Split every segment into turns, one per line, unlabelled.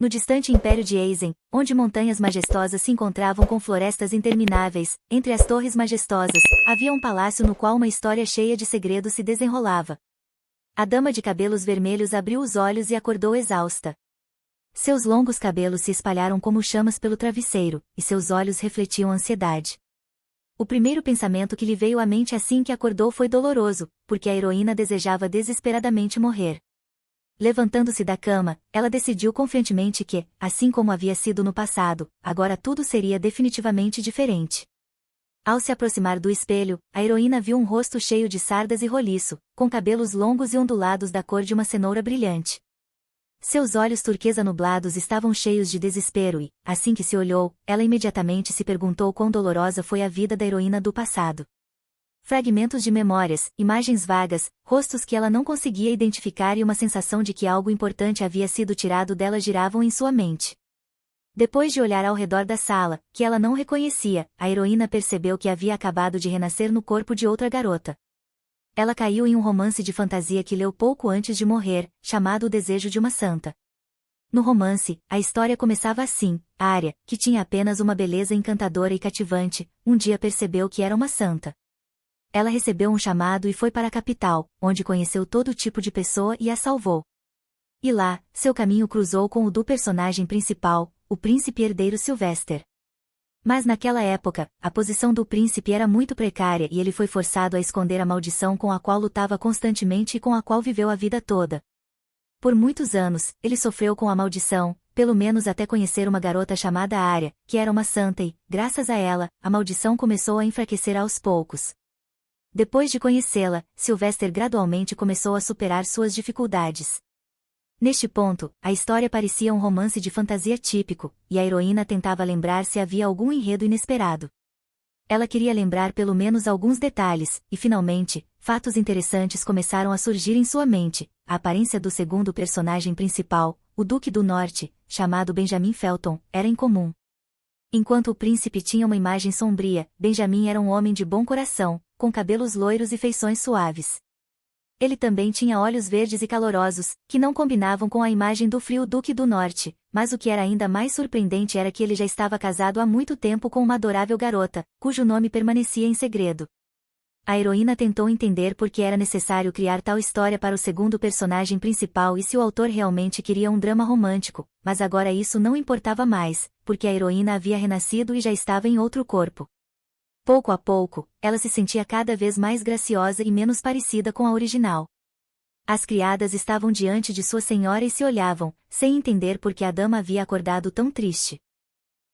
No distante Império de Eisen, onde montanhas majestosas se encontravam com florestas intermináveis, entre as torres majestosas, havia um palácio no qual uma história cheia de segredos se desenrolava. A dama de cabelos vermelhos abriu os olhos e acordou exausta. Seus longos cabelos se espalharam como chamas pelo travesseiro, e seus olhos refletiam ansiedade. O primeiro pensamento que lhe veio à mente assim que acordou foi doloroso, porque a heroína desejava desesperadamente morrer. Levantando-se da cama, ela decidiu confiantemente que, assim como havia sido no passado, agora tudo seria definitivamente diferente. Ao se aproximar do espelho, a heroína viu um rosto cheio de sardas e roliço, com cabelos longos e ondulados da cor de uma cenoura brilhante. Seus olhos turquesa nublados estavam cheios de desespero e, assim que se olhou, ela imediatamente se perguntou quão dolorosa foi a vida da heroína do passado. Fragmentos de memórias, imagens vagas, rostos que ela não conseguia identificar e uma sensação de que algo importante havia sido tirado dela giravam em sua mente. Depois de olhar ao redor da sala, que ela não reconhecia, a heroína percebeu que havia acabado de renascer no corpo de outra garota. Ela caiu em um romance de fantasia que leu pouco antes de morrer, chamado O Desejo de uma Santa. No romance, a história começava assim: Arya, que tinha apenas uma beleza encantadora e cativante, um dia percebeu que era uma santa. Ela recebeu um chamado e foi para a capital, onde conheceu todo tipo de pessoa e a salvou. E lá, seu caminho cruzou com o do personagem principal, o príncipe herdeiro Sylvester. Mas naquela época, a posição do príncipe era muito precária e ele foi forçado a esconder a maldição com a qual lutava constantemente e com a qual viveu a vida toda. Por muitos anos, ele sofreu com a maldição, pelo menos até conhecer uma garota chamada Arya, que era uma santa e, graças a ela, a maldição começou a enfraquecer aos poucos. Depois de conhecê-la, Sylvester gradualmente começou a superar suas dificuldades. Neste ponto, a história parecia um romance de fantasia típico, e a heroína tentava lembrar se havia algum enredo inesperado. Ela queria lembrar pelo menos alguns detalhes, e finalmente, fatos interessantes começaram a surgir em sua mente. A aparência do segundo personagem principal, o Duque do Norte, chamado Benjamin Felton, era incomum. Enquanto o príncipe tinha uma imagem sombria, Benjamin era um homem de bom coração, com cabelos loiros e feições suaves. Ele também tinha olhos verdes e calorosos, que não combinavam com a imagem do frio Duque do Norte, mas o que era ainda mais surpreendente era que ele já estava casado há muito tempo com uma adorável garota, cujo nome permanecia em segredo. A heroína tentou entender por que era necessário criar tal história para o segundo personagem principal e se o autor realmente queria um drama romântico, mas agora isso não importava mais, porque a heroína havia renascido e já estava em outro corpo. Pouco a pouco, ela se sentia cada vez mais graciosa e menos parecida com a original. As criadas estavam diante de sua senhora e se olhavam, sem entender por que a dama havia acordado tão triste.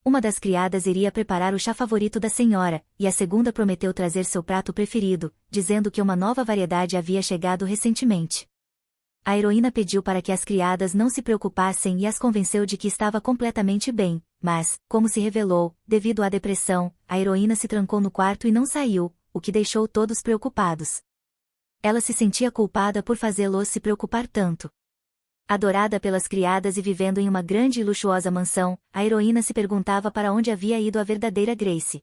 Uma das criadas iria preparar o chá favorito da senhora, e a segunda prometeu trazer seu prato preferido, dizendo que uma nova variedade havia chegado recentemente. A heroína pediu para que as criadas não se preocupassem e as convenceu de que estava completamente bem, mas, como se revelou, devido à depressão, a heroína se trancou no quarto e não saiu, o que deixou todos preocupados. Ela se sentia culpada por fazê-los se preocupar tanto. Adorada pelas criadas e vivendo em uma grande e luxuosa mansão, a heroína se perguntava para onde havia ido a verdadeira Grace.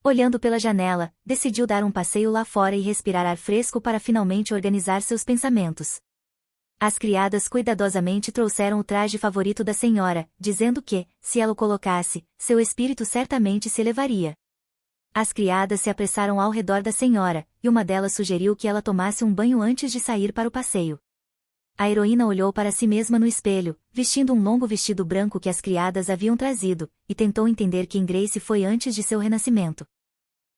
Olhando pela janela, decidiu dar um passeio lá fora e respirar ar fresco para finalmente organizar seus pensamentos. As criadas cuidadosamente trouxeram o traje favorito da senhora, dizendo que, se ela o colocasse, seu espírito certamente se elevaria. As criadas se apressaram ao redor da senhora, e uma delas sugeriu que ela tomasse um banho antes de sair para o passeio. A heroína olhou para si mesma no espelho, vestindo um longo vestido branco que as criadas haviam trazido, e tentou entender quem Grace foi antes de seu renascimento.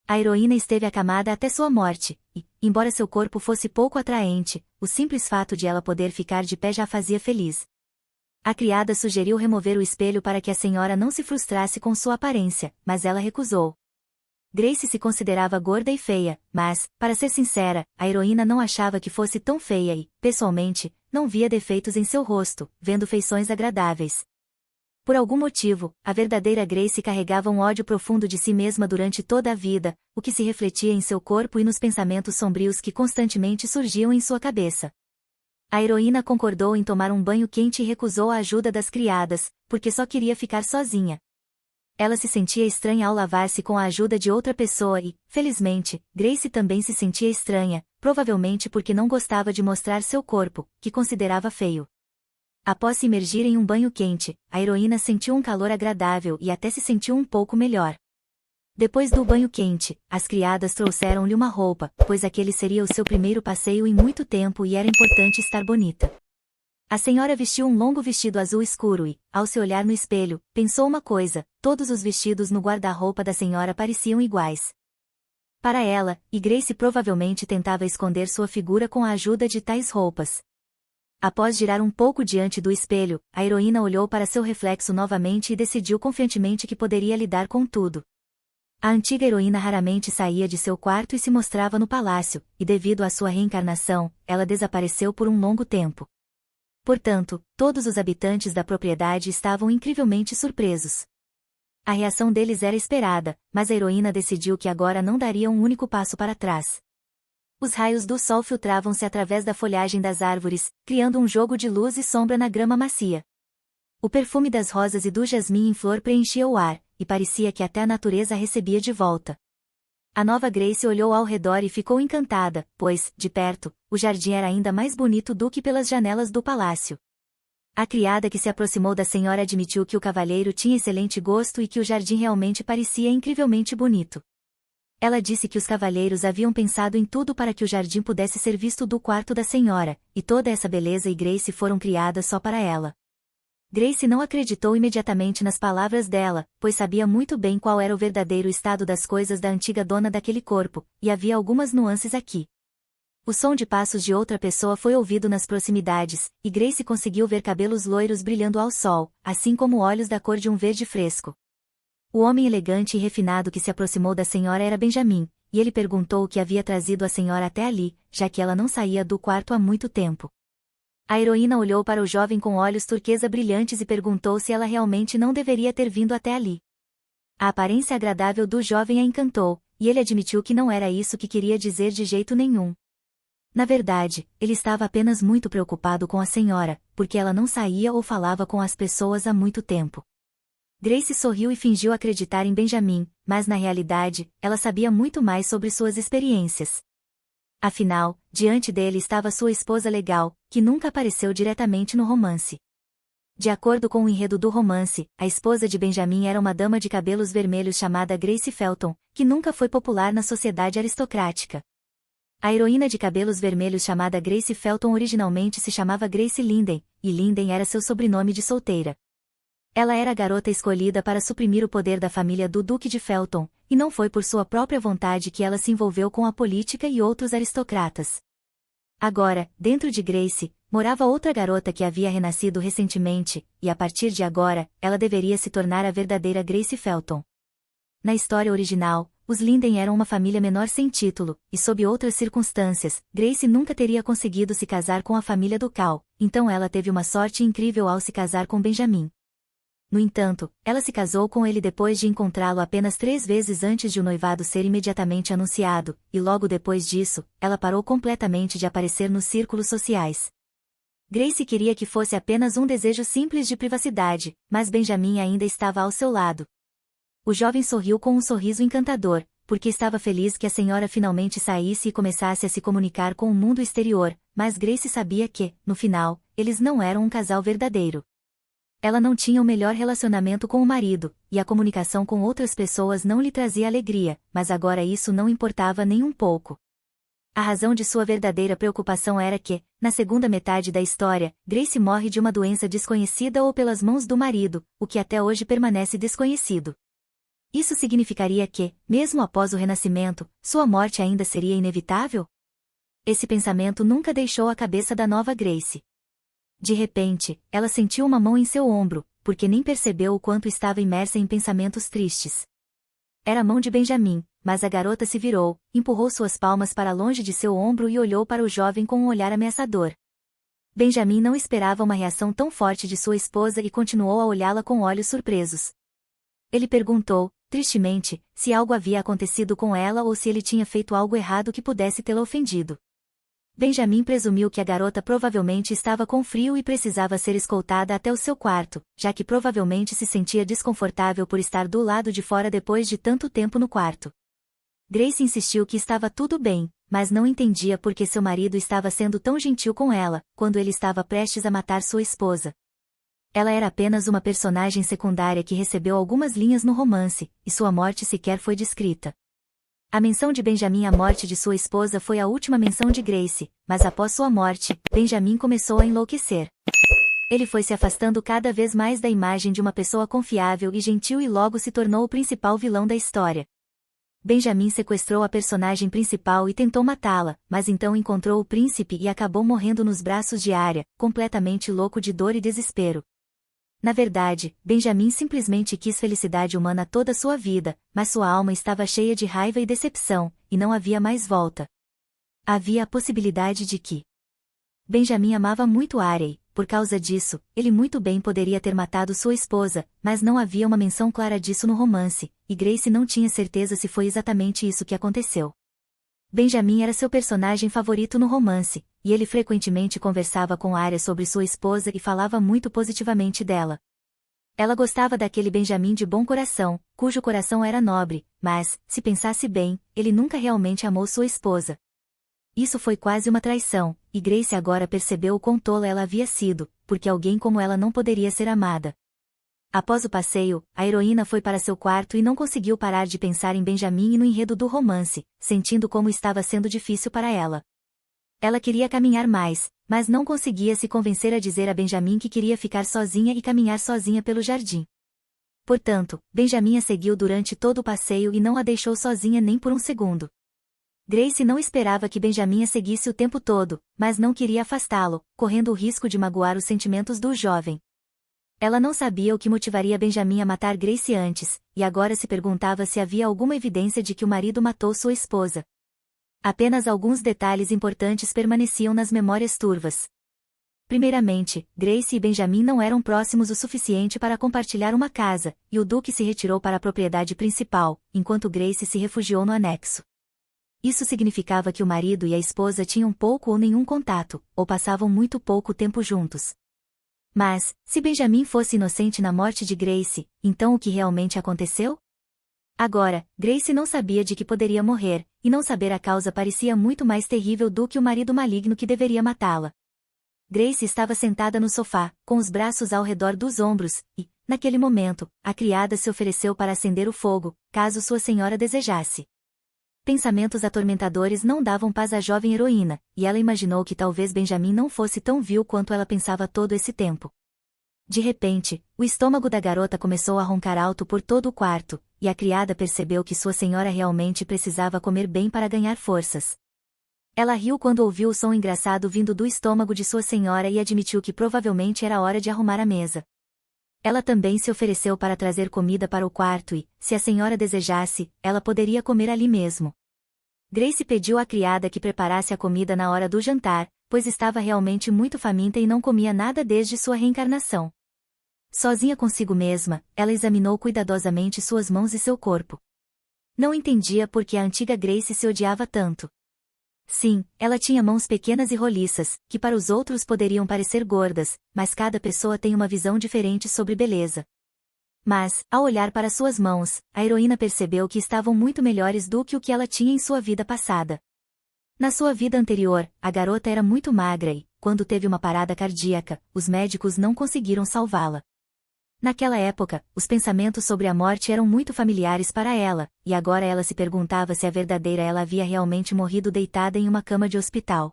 A heroína esteve acamada até sua morte, e, embora seu corpo fosse pouco atraente, o simples fato de ela poder ficar de pé já a fazia feliz. A criada sugeriu remover o espelho para que a senhora não se frustrasse com sua aparência, mas ela recusou. Grace se considerava gorda e feia, mas, para ser sincera, a heroína não achava que fosse tão feia e, pessoalmente, não via defeitos em seu rosto, vendo feições agradáveis. Por algum motivo, a verdadeira Grace carregava um ódio profundo de si mesma durante toda a vida, o que se refletia em seu corpo e nos pensamentos sombrios que constantemente surgiam em sua cabeça. A heroína concordou em tomar um banho quente e recusou a ajuda das criadas, porque só queria ficar sozinha. Ela se sentia estranha ao lavar-se com a ajuda de outra pessoa e, felizmente, Grace também se sentia estranha, provavelmente porque não gostava de mostrar seu corpo, que considerava feio. Após se imergir em um banho quente, a heroína sentiu um calor agradável e até se sentiu um pouco melhor. Depois do banho quente, as criadas trouxeram-lhe uma roupa, pois aquele seria o seu primeiro passeio em muito tempo e era importante estar bonita. A senhora vestiu um longo vestido azul escuro e, ao se olhar no espelho, pensou uma coisa: todos os vestidos no guarda-roupa da senhora pareciam iguais. Para ela, e Grace provavelmente tentava esconder sua figura com a ajuda de tais roupas. Após girar um pouco diante do espelho, a heroína olhou para seu reflexo novamente e decidiu confiantemente que poderia lidar com tudo. A antiga heroína raramente saía de seu quarto e se mostrava no palácio, e devido à sua reencarnação, ela desapareceu por um longo tempo. Portanto, todos os habitantes da propriedade estavam incrivelmente surpresos. A reação deles era esperada, mas a heroína decidiu que agora não daria um único passo para trás. Os raios do sol filtravam-se através da folhagem das árvores, criando um jogo de luz e sombra na grama macia. O perfume das rosas e do jasmim em flor preenchia o ar, e parecia que até a natureza a recebia de volta. A nova Grace olhou ao redor e ficou encantada, pois, de perto, o jardim era ainda mais bonito do que pelas janelas do palácio. A criada que se aproximou da senhora admitiu que o cavalheiro tinha excelente gosto e que o jardim realmente parecia incrivelmente bonito. Ela disse que os cavalheiros haviam pensado em tudo para que o jardim pudesse ser visto do quarto da senhora, e toda essa beleza e Grace foram criadas só para ela. Grace não acreditou imediatamente nas palavras dela, pois sabia muito bem qual era o verdadeiro estado das coisas da antiga dona daquele corpo, e havia algumas nuances aqui. O som de passos de outra pessoa foi ouvido nas proximidades, e Grace conseguiu ver cabelos loiros brilhando ao sol, assim como olhos da cor de um verde fresco. O homem elegante e refinado que se aproximou da senhora era Benjamin, e ele perguntou o que havia trazido a senhora até ali, já que ela não saía do quarto há muito tempo. A heroína olhou para o jovem com olhos turquesa brilhantes e perguntou se ela realmente não deveria ter vindo até ali. A aparência agradável do jovem a encantou, e ele admitiu que não era isso que queria dizer de jeito nenhum. Na verdade, ele estava apenas muito preocupado com a senhora, porque ela não saía ou falava com as pessoas há muito tempo. Grace sorriu e fingiu acreditar em Benjamin, mas na realidade, ela sabia muito mais sobre suas experiências. Afinal, diante dele estava sua esposa legal, que nunca apareceu diretamente no romance. De acordo com o enredo do romance, a esposa de Benjamin era uma dama de cabelos vermelhos chamada Grace Felton, que nunca foi popular na sociedade aristocrática. A heroína de cabelos vermelhos chamada Grace Felton originalmente se chamava Grace Linden, e Linden era seu sobrenome de solteira. Ela era a garota escolhida para suprimir o poder da família do Duque de Felton, e não foi por sua própria vontade que ela se envolveu com a política e outros aristocratas. Agora, dentro de Grace, morava outra garota que havia renascido recentemente, e a partir de agora, ela deveria se tornar a verdadeira Grace Felton. Na história original, os Linden eram uma família menor sem título, e sob outras circunstâncias, Grace nunca teria conseguido se casar com a família ducal, então ela teve uma sorte incrível ao se casar com Benjamin. No entanto, ela se casou com ele depois de encontrá-lo apenas 3 vezes antes de o noivado ser imediatamente anunciado, e logo depois disso, ela parou completamente de aparecer nos círculos sociais. Grace queria que fosse apenas um desejo simples de privacidade, mas Benjamin ainda estava ao seu lado. O jovem sorriu com um sorriso encantador, porque estava feliz que a senhora finalmente saísse e começasse a se comunicar com o mundo exterior, mas Grace sabia que, no final, eles não eram um casal verdadeiro. Ela não tinha o melhor relacionamento com o marido, e a comunicação com outras pessoas não lhe trazia alegria, mas agora isso não importava nem um pouco. A razão de sua verdadeira preocupação era que, na segunda metade da história, Grace morre de uma doença desconhecida ou pelas mãos do marido, o que até hoje permanece desconhecido. Isso significaria que, mesmo após o renascimento, sua morte ainda seria inevitável? Esse pensamento nunca deixou a cabeça da nova Grace. De repente, ela sentiu uma mão em seu ombro, porque nem percebeu o quanto estava imersa em pensamentos tristes. Era a mão de Benjamin, mas a garota se virou, empurrou suas palmas para longe de seu ombro e olhou para o jovem com um olhar ameaçador. Benjamin não esperava uma reação tão forte de sua esposa e continuou a olhá-la com olhos surpresos. Ele perguntou, tristemente, se algo havia acontecido com ela ou se ele tinha feito algo errado que pudesse tê-la ofendido. Benjamin presumiu que a garota provavelmente estava com frio e precisava ser escoltada até o seu quarto, já que provavelmente se sentia desconfortável por estar do lado de fora depois de tanto tempo no quarto. Grace insistiu que estava tudo bem, mas não entendia por que seu marido estava sendo tão gentil com ela, quando ele estava prestes a matar sua esposa. Ela era apenas uma personagem secundária que recebeu algumas linhas no romance, e sua morte sequer foi descrita. A menção de Benjamin à morte de sua esposa foi a última menção de Grace, mas após sua morte, Benjamin começou a enlouquecer. Ele foi se afastando cada vez mais da imagem de uma pessoa confiável e gentil e logo se tornou o principal vilão da história. Benjamin sequestrou a personagem principal e tentou matá-la, mas então encontrou o príncipe e acabou morrendo nos braços de Arya, completamente louco de dor e desespero. Na verdade, Benjamin simplesmente quis felicidade humana toda sua vida, mas sua alma estava cheia de raiva e decepção, e não havia mais volta. Havia a possibilidade de que Benjamin amava muito Arya e, por causa disso, ele muito bem poderia ter matado sua esposa, mas não havia uma menção clara disso no romance, e Grace não tinha certeza se foi exatamente isso que aconteceu. Benjamin era seu personagem favorito no romance, e ele frequentemente conversava com Arya sobre sua esposa e falava muito positivamente dela. Ela gostava daquele Benjamin de bom coração, cujo coração era nobre, mas, se pensasse bem, ele nunca realmente amou sua esposa. Isso foi quase uma traição, e Grace agora percebeu o quão tola ela havia sido, porque alguém como ela não poderia ser amada. Após o passeio, a heroína foi para seu quarto e não conseguiu parar de pensar em Benjamin e no enredo do romance, sentindo como estava sendo difícil para ela. Ela queria caminhar mais, mas não conseguia se convencer a dizer a Benjamin que queria ficar sozinha e caminhar sozinha pelo jardim. Portanto, Benjamin a seguiu durante todo o passeio e não a deixou sozinha nem por um segundo. Grace não esperava que Benjamin a seguisse o tempo todo, mas não queria afastá-lo, correndo o risco de magoar os sentimentos do jovem. Ela não sabia o que motivaria Benjamin a matar Grace antes, e agora se perguntava se havia alguma evidência de que o marido matou sua esposa. Apenas alguns detalhes importantes permaneciam nas memórias turvas. Primeiramente, Grace e Benjamin não eram próximos o suficiente para compartilhar uma casa, e o Duque se retirou para a propriedade principal, enquanto Grace se refugiou no anexo. Isso significava que o marido e a esposa tinham pouco ou nenhum contato, ou passavam muito pouco tempo juntos. Mas, se Benjamin fosse inocente na morte de Grace, então o que realmente aconteceu? Agora, Grace não sabia de que poderia morrer, e não saber a causa parecia muito mais terrível do que o marido maligno que deveria matá-la. Grace estava sentada no sofá, com os braços ao redor dos ombros, e, naquele momento, a criada se ofereceu para acender o fogo, caso sua senhora desejasse. Pensamentos atormentadores não davam paz à jovem heroína, e ela imaginou que talvez Benjamin não fosse tão vil quanto ela pensava todo esse tempo. De repente, o estômago da garota começou a roncar alto por todo o quarto, e a criada percebeu que sua senhora realmente precisava comer bem para ganhar forças. Ela riu quando ouviu o som engraçado vindo do estômago de sua senhora e admitiu que provavelmente era hora de arrumar a mesa. Ela também se ofereceu para trazer comida para o quarto e, se a senhora desejasse, ela poderia comer ali mesmo. Grace pediu à criada que preparasse a comida na hora do jantar, pois estava realmente muito faminta e não comia nada desde sua reencarnação. Sozinha consigo mesma, ela examinou cuidadosamente suas mãos e seu corpo. Não entendia por que a antiga Grace se odiava tanto. Sim, ela tinha mãos pequenas e roliças, que para os outros poderiam parecer gordas, mas cada pessoa tem uma visão diferente sobre beleza. Mas, ao olhar para suas mãos, a heroína percebeu que estavam muito melhores do que o que ela tinha em sua vida passada. Na sua vida anterior, a garota era muito magra e, quando teve uma parada cardíaca, os médicos não conseguiram salvá-la. Naquela época, os pensamentos sobre a morte eram muito familiares para ela, e agora ela se perguntava se a verdadeira ela havia realmente morrido deitada em uma cama de hospital.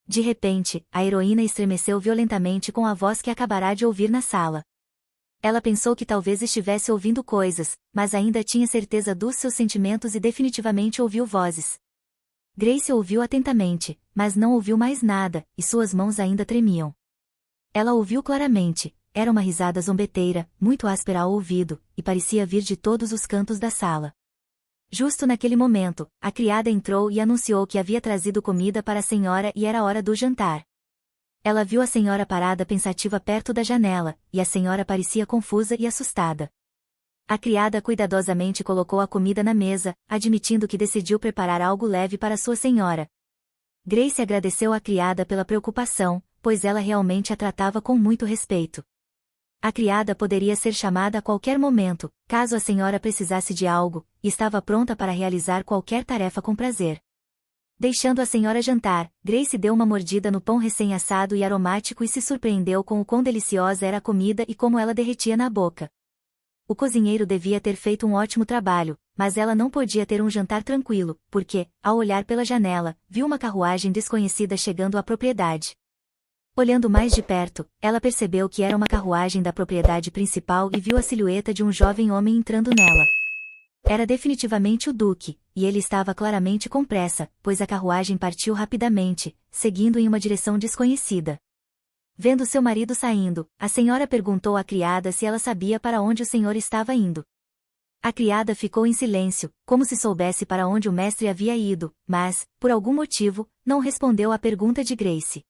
De repente, a heroína estremeceu violentamente com a voz que acabará de ouvir na sala. Ela pensou que talvez estivesse ouvindo coisas, mas ainda tinha certeza dos seus sentimentos e definitivamente ouviu vozes. Grace ouviu atentamente, mas não ouviu mais nada, e suas mãos ainda tremiam. Ela ouviu claramente. Era uma risada zombeteira, muito áspera ao ouvido, e parecia vir de todos os cantos da sala. Justo naquele momento, a criada entrou e anunciou que havia trazido comida para a senhora e era hora do jantar. Ela viu a senhora parada pensativa perto da janela, e a senhora parecia confusa e assustada. A criada cuidadosamente colocou a comida na mesa, admitindo que decidiu preparar algo leve para sua senhora. Grace agradeceu à criada pela preocupação, pois ela realmente a tratava com muito respeito. A criada poderia ser chamada a qualquer momento, caso a senhora precisasse de algo, e estava pronta para realizar qualquer tarefa com prazer. Deixando a senhora jantar, Grace deu uma mordida no pão recém-assado e aromático e se surpreendeu com o quão deliciosa era a comida e como ela derretia na boca. O cozinheiro devia ter feito um ótimo trabalho, mas ela não podia ter um jantar tranquilo, porque, ao olhar pela janela, viu uma carruagem desconhecida chegando à propriedade. Olhando mais de perto, ela percebeu que era uma carruagem da propriedade principal e viu a silhueta de um jovem homem entrando nela. Era definitivamente o Duque, e ele estava claramente com pressa, pois a carruagem partiu rapidamente, seguindo em uma direção desconhecida. Vendo seu marido saindo, a senhora perguntou à criada se ela sabia para onde o senhor estava indo. A criada ficou em silêncio, como se soubesse para onde o mestre havia ido, mas, por algum motivo, não respondeu à pergunta de Grace.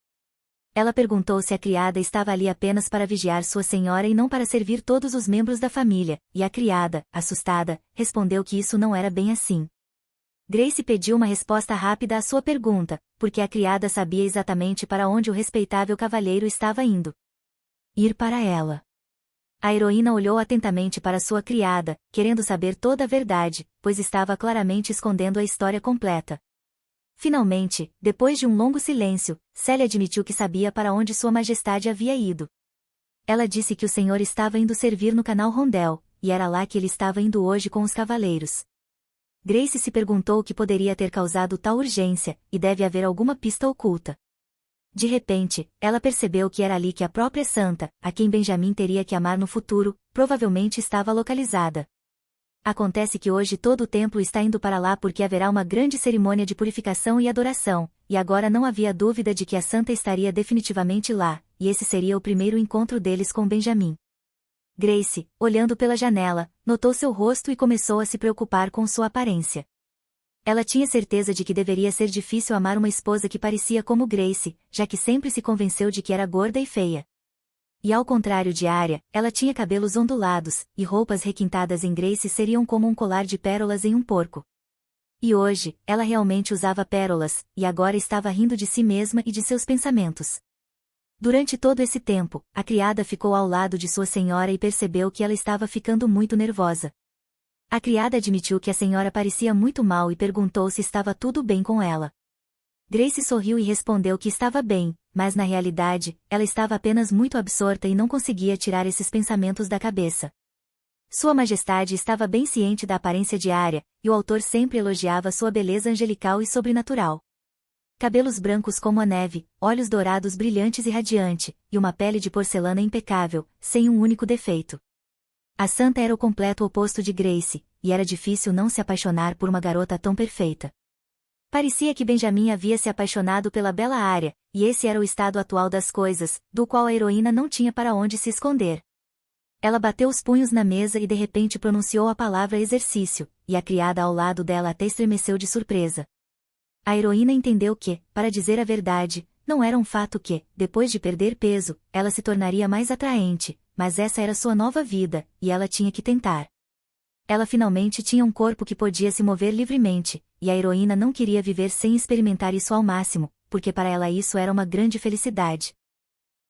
Ela perguntou se a criada estava ali apenas para vigiar sua senhora e não para servir todos os membros da família, e a criada, assustada, respondeu que isso não era bem assim. Grace pediu uma resposta rápida à sua pergunta, porque a criada sabia exatamente para onde o respeitável cavalheiro estava indo. Ir para ela. A heroína olhou atentamente para sua criada, querendo saber toda a verdade, pois estava claramente escondendo a história completa. Finalmente, depois de um longo silêncio, Célia admitiu que sabia para onde Sua Majestade havia ido. Ela disse que o senhor estava indo servir no canal Rondel, e era lá que ele estava indo hoje com os cavaleiros. Grace se perguntou o que poderia ter causado tal urgência, e deve haver alguma pista oculta. De repente, ela percebeu que era ali que a própria santa, a quem Benjamin teria que amar no futuro, provavelmente estava localizada. Acontece que hoje todo o templo está indo para lá porque haverá uma grande cerimônia de purificação e adoração, e agora não havia dúvida de que a santa estaria definitivamente lá, e esse seria o primeiro encontro deles com Benjamin. Grace, olhando pela janela, notou seu rosto e começou a se preocupar com sua aparência. Ela tinha certeza de que deveria ser difícil amar uma esposa que parecia como Grace, já que sempre se convenceu de que era gorda e feia. E ao contrário de Arya, ela tinha cabelos ondulados, e roupas requintadas em Grace seriam como um colar de pérolas em um porco. E hoje, ela realmente usava pérolas, e agora estava rindo de si mesma e de seus pensamentos. Durante todo esse tempo, a criada ficou ao lado de sua senhora e percebeu que ela estava ficando muito nervosa. A criada admitiu que a senhora parecia muito mal e perguntou se estava tudo bem com ela. Grace sorriu e respondeu que estava bem, mas na realidade, ela estava apenas muito absorta e não conseguia tirar esses pensamentos da cabeça. Sua Majestade estava bem ciente da aparência de Arya, e o autor sempre elogiava sua beleza angelical e sobrenatural. Cabelos brancos como a neve, olhos dourados brilhantes e radiante, e uma pele de porcelana impecável, sem um único defeito. A santa era o completo oposto de Grace, e era difícil não se apaixonar por uma garota tão perfeita. Parecia que Benjamin havia se apaixonado pela bela Arya, e esse era o estado atual das coisas, do qual a heroína não tinha para onde se esconder. Ela bateu os punhos na mesa e de repente pronunciou a palavra exercício, e a criada ao lado dela até estremeceu de surpresa. A heroína entendeu que, para dizer a verdade, não era um fato que, depois de perder peso, ela se tornaria mais atraente, mas essa era sua nova vida, e ela tinha que tentar. Ela finalmente tinha um corpo que podia se mover livremente, e a heroína não queria viver sem experimentar isso ao máximo, porque para ela isso era uma grande felicidade.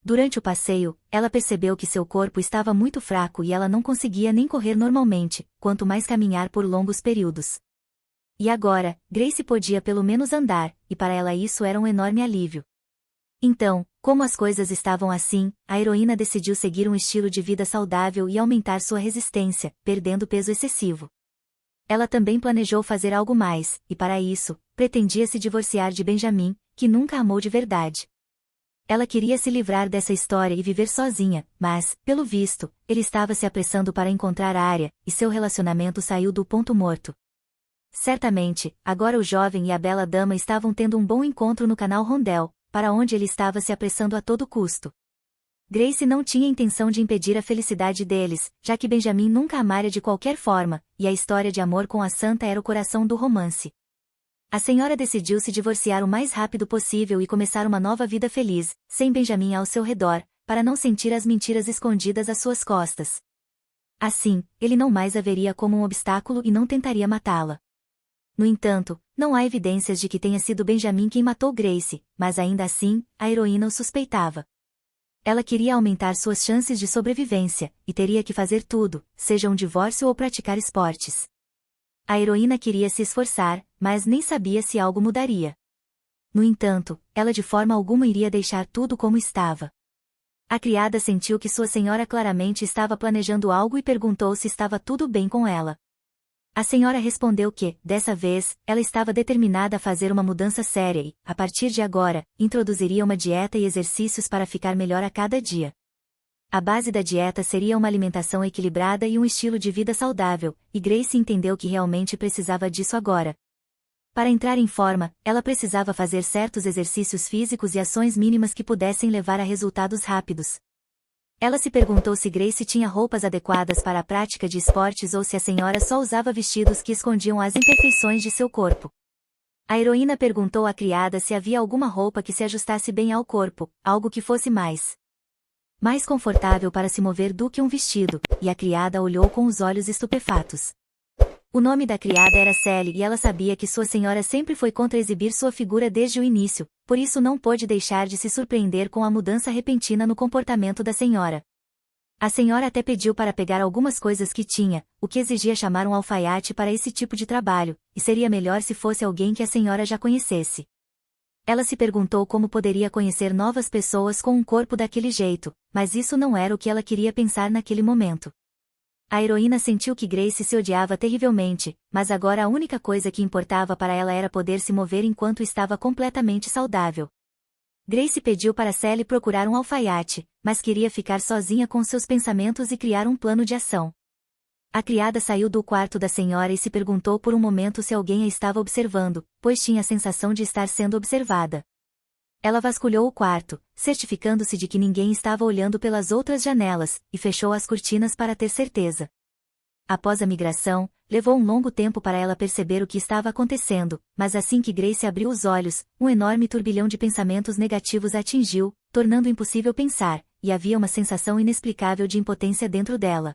Durante o passeio, ela percebeu que seu corpo estava muito fraco e ela não conseguia nem correr normalmente, quanto mais caminhar por longos períodos. E agora, Grace podia pelo menos andar, e para ela isso era um enorme alívio. Então, como as coisas estavam assim, a heroína decidiu seguir um estilo de vida saudável e aumentar sua resistência, perdendo peso excessivo. Ela também planejou fazer algo mais, e para isso, pretendia se divorciar de Benjamin, que nunca amou de verdade. Ela queria se livrar dessa história e viver sozinha, mas, pelo visto, ele estava se apressando para encontrar Arya, e seu relacionamento saiu do ponto morto. Certamente, agora o jovem e a bela dama estavam tendo um bom encontro no canal Rondel, para onde ele estava se apressando a todo custo. Grace não tinha intenção de impedir a felicidade deles, já que Benjamin nunca amara de qualquer forma, e a história de amor com a santa era o coração do romance. A senhora decidiu se divorciar o mais rápido possível e começar uma nova vida feliz, sem Benjamin ao seu redor, para não sentir as mentiras escondidas às suas costas. Assim, ele não mais a veria como um obstáculo e não tentaria matá-la. No entanto, não há evidências de que tenha sido Benjamin quem matou Grace, mas ainda assim, a heroína o suspeitava. Ela queria aumentar suas chances de sobrevivência, e teria que fazer tudo, seja um divórcio ou praticar esportes. A heroína queria se esforçar, mas nem sabia se algo mudaria. No entanto, ela de forma alguma iria deixar tudo como estava. A criada sentiu que sua senhora claramente estava planejando algo e perguntou se estava tudo bem com ela. A senhora respondeu que, dessa vez, ela estava determinada a fazer uma mudança séria e, a partir de agora, introduziria uma dieta e exercícios para ficar melhor a cada dia. A base da dieta seria uma alimentação equilibrada e um estilo de vida saudável, e Grace entendeu que realmente precisava disso agora. Para entrar em forma, ela precisava fazer certos exercícios físicos e ações mínimas que pudessem levar a resultados rápidos. Ela se perguntou se Grace tinha roupas adequadas para a prática de esportes ou se a senhora só usava vestidos que escondiam as imperfeições de seu corpo. A heroína perguntou à criada se havia alguma roupa que se ajustasse bem ao corpo, algo que fosse mais confortável para se mover do que um vestido, e a criada olhou com os olhos estupefatos. O nome da criada era Sally e ela sabia que sua senhora sempre foi contra exibir sua figura desde o início, por isso não pôde deixar de se surpreender com a mudança repentina no comportamento da senhora. A senhora até pediu para pegar algumas coisas que tinha, o que exigia chamar um alfaiate para esse tipo de trabalho, e seria melhor se fosse alguém que a senhora já conhecesse. Ela se perguntou como poderia conhecer novas pessoas com um corpo daquele jeito, mas isso não era o que ela queria pensar naquele momento. A heroína sentiu que Grace se odiava terrivelmente, mas agora a única coisa que importava para ela era poder se mover enquanto estava completamente saudável. Grace pediu para Sally procurar um alfaiate, mas queria ficar sozinha com seus pensamentos e criar um plano de ação. A criada saiu do quarto da senhora e se perguntou por um momento se alguém a estava observando, pois tinha a sensação de estar sendo observada. Ela vasculhou o quarto, certificando-se de que ninguém estava olhando pelas outras janelas, e fechou as cortinas para ter certeza. Após a migração, levou um longo tempo para ela perceber o que estava acontecendo, mas assim que Grace abriu os olhos, um enorme turbilhão de pensamentos negativos a atingiu, tornando impossível pensar, e havia uma sensação inexplicável de impotência dentro dela.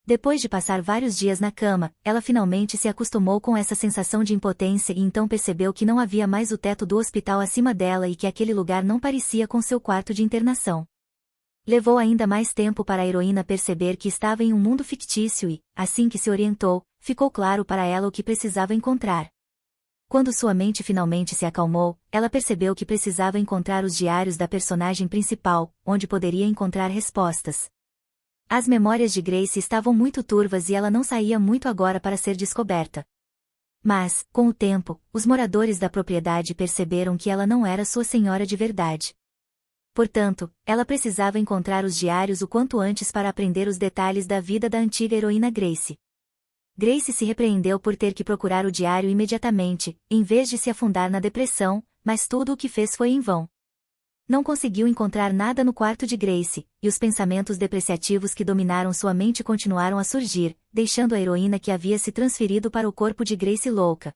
Depois de passar vários dias na cama, ela finalmente se acostumou com essa sensação de impotência e então percebeu que não havia mais o teto do hospital acima dela e que aquele lugar não parecia com seu quarto de internação. Levou ainda mais tempo para a heroína perceber que estava em um mundo fictício e, assim que se orientou, ficou claro para ela o que precisava encontrar. Quando sua mente finalmente se acalmou, ela percebeu que precisava encontrar os diários da personagem principal, onde poderia encontrar respostas. As memórias de Grace estavam muito turvas e ela não saía muito agora para ser descoberta. Mas, com o tempo, os moradores da propriedade perceberam que ela não era sua senhora de verdade. Portanto, ela precisava encontrar os diários o quanto antes para aprender os detalhes da vida da antiga heroína Grace. Grace se repreendeu por ter que procurar o diário imediatamente, em vez de se afundar na depressão, mas tudo o que fez foi em vão. Não conseguiu encontrar nada no quarto de Grace, e os pensamentos depreciativos que dominaram sua mente continuaram a surgir, deixando a heroína que havia se transferido para o corpo de Grace louca.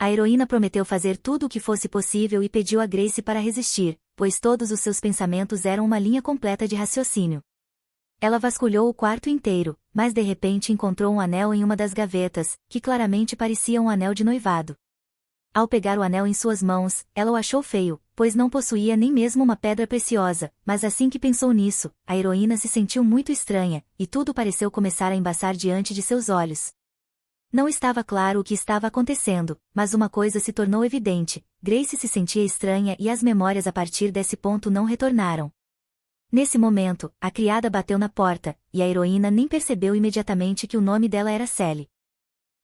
A heroína prometeu fazer tudo o que fosse possível e pediu a Grace para resistir, pois todos os seus pensamentos eram uma linha completa de raciocínio. Ela vasculhou o quarto inteiro, mas de repente encontrou um anel em uma das gavetas, que claramente parecia um anel de noivado. Ao pegar o anel em suas mãos, ela o achou feio, pois não possuía nem mesmo uma pedra preciosa, mas assim que pensou nisso, a heroína se sentiu muito estranha, e tudo pareceu começar a embaçar diante de seus olhos. Não estava claro o que estava acontecendo, mas uma coisa se tornou evidente: Grace se sentia estranha e as memórias a partir desse ponto não retornaram. Nesse momento, a criada bateu na porta, e a heroína nem percebeu imediatamente que o nome dela era Sally.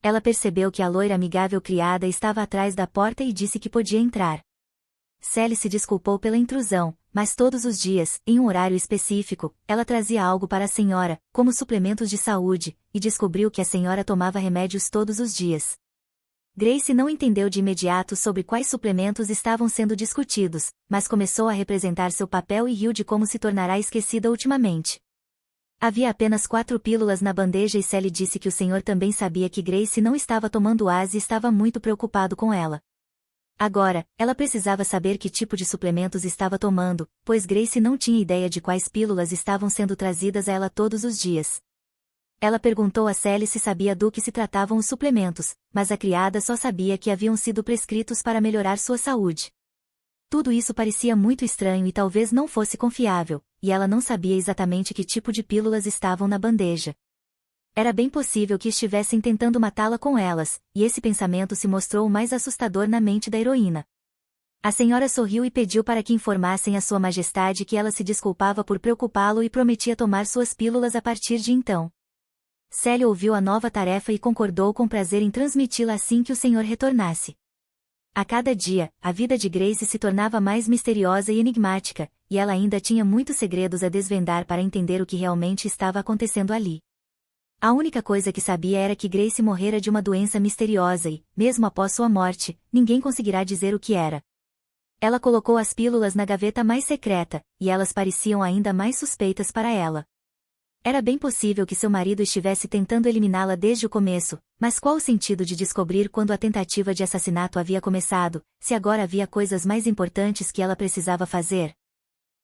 Ela percebeu que a loira amigável criada estava atrás da porta e disse que podia entrar. Sally se desculpou pela intrusão, mas todos os dias, em um horário específico, ela trazia algo para a senhora, como suplementos de saúde, e descobriu que a senhora tomava remédios todos os dias. Grace não entendeu de imediato sobre quais suplementos estavam sendo discutidos, mas começou a representar seu papel e riu de como se tornará esquecida ultimamente. Havia apenas 4 pílulas na bandeja e Sally disse que o senhor também sabia que Grace não estava tomando as e estava muito preocupado com ela. Agora, ela precisava saber que tipo de suplementos estava tomando, pois Grace não tinha ideia de quais pílulas estavam sendo trazidas a ela todos os dias. Ela perguntou a Sally se sabia do que se tratavam os suplementos, mas a criada só sabia que haviam sido prescritos para melhorar sua saúde. Tudo isso parecia muito estranho e talvez não fosse confiável, e ela não sabia exatamente que tipo de pílulas estavam na bandeja. Era bem possível que estivessem tentando matá-la com elas, e esse pensamento se mostrou o mais assustador na mente da heroína. A senhora sorriu e pediu para que informassem a sua majestade que ela se desculpava por preocupá-lo e prometia tomar suas pílulas a partir de então. Sally ouviu a nova tarefa e concordou com prazer em transmiti-la assim que o senhor retornasse. A cada dia, a vida de Grace se tornava mais misteriosa e enigmática, e ela ainda tinha muitos segredos a desvendar para entender o que realmente estava acontecendo ali. A única coisa que sabia era que Grace morrera de uma doença misteriosa e, mesmo após sua morte, ninguém conseguirá dizer o que era. Ela colocou as pílulas na gaveta mais secreta, e elas pareciam ainda mais suspeitas para ela. Era bem possível que seu marido estivesse tentando eliminá-la desde o começo, mas qual o sentido de descobrir quando a tentativa de assassinato havia começado, se agora havia coisas mais importantes que ela precisava fazer?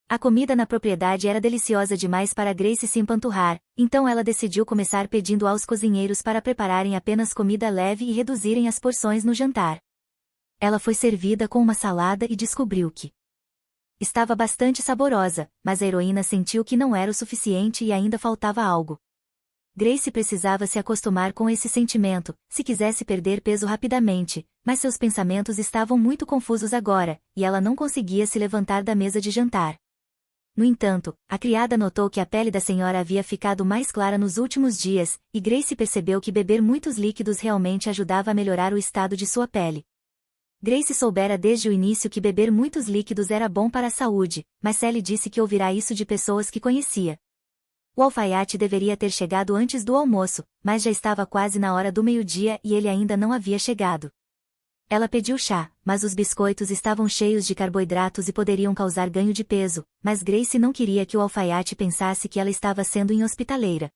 A comida na propriedade era deliciosa demais para Grace se empanturrar, então ela decidiu começar pedindo aos cozinheiros para prepararem apenas comida leve e reduzirem as porções no jantar. Ela foi servida com uma salada e descobriu que estava bastante saborosa, mas a heroína sentiu que não era o suficiente e ainda faltava algo. Grace precisava se acostumar com esse sentimento, se quisesse perder peso rapidamente, mas seus pensamentos estavam muito confusos agora, e ela não conseguia se levantar da mesa de jantar. No entanto, a criada notou que a pele da senhora havia ficado mais clara nos últimos dias, e Grace percebeu que beber muitos líquidos realmente ajudava a melhorar o estado de sua pele. Grace soubera desde o início que beber muitos líquidos era bom para a saúde, mas Sally disse que ouvirá isso de pessoas que conhecia. O alfaiate deveria ter chegado antes do almoço, mas já estava quase na hora do meio-dia e ele ainda não havia chegado. Ela pediu chá, mas os biscoitos estavam cheios de carboidratos e poderiam causar ganho de peso, mas Grace não queria que o alfaiate pensasse que ela estava sendo inhospitaleira.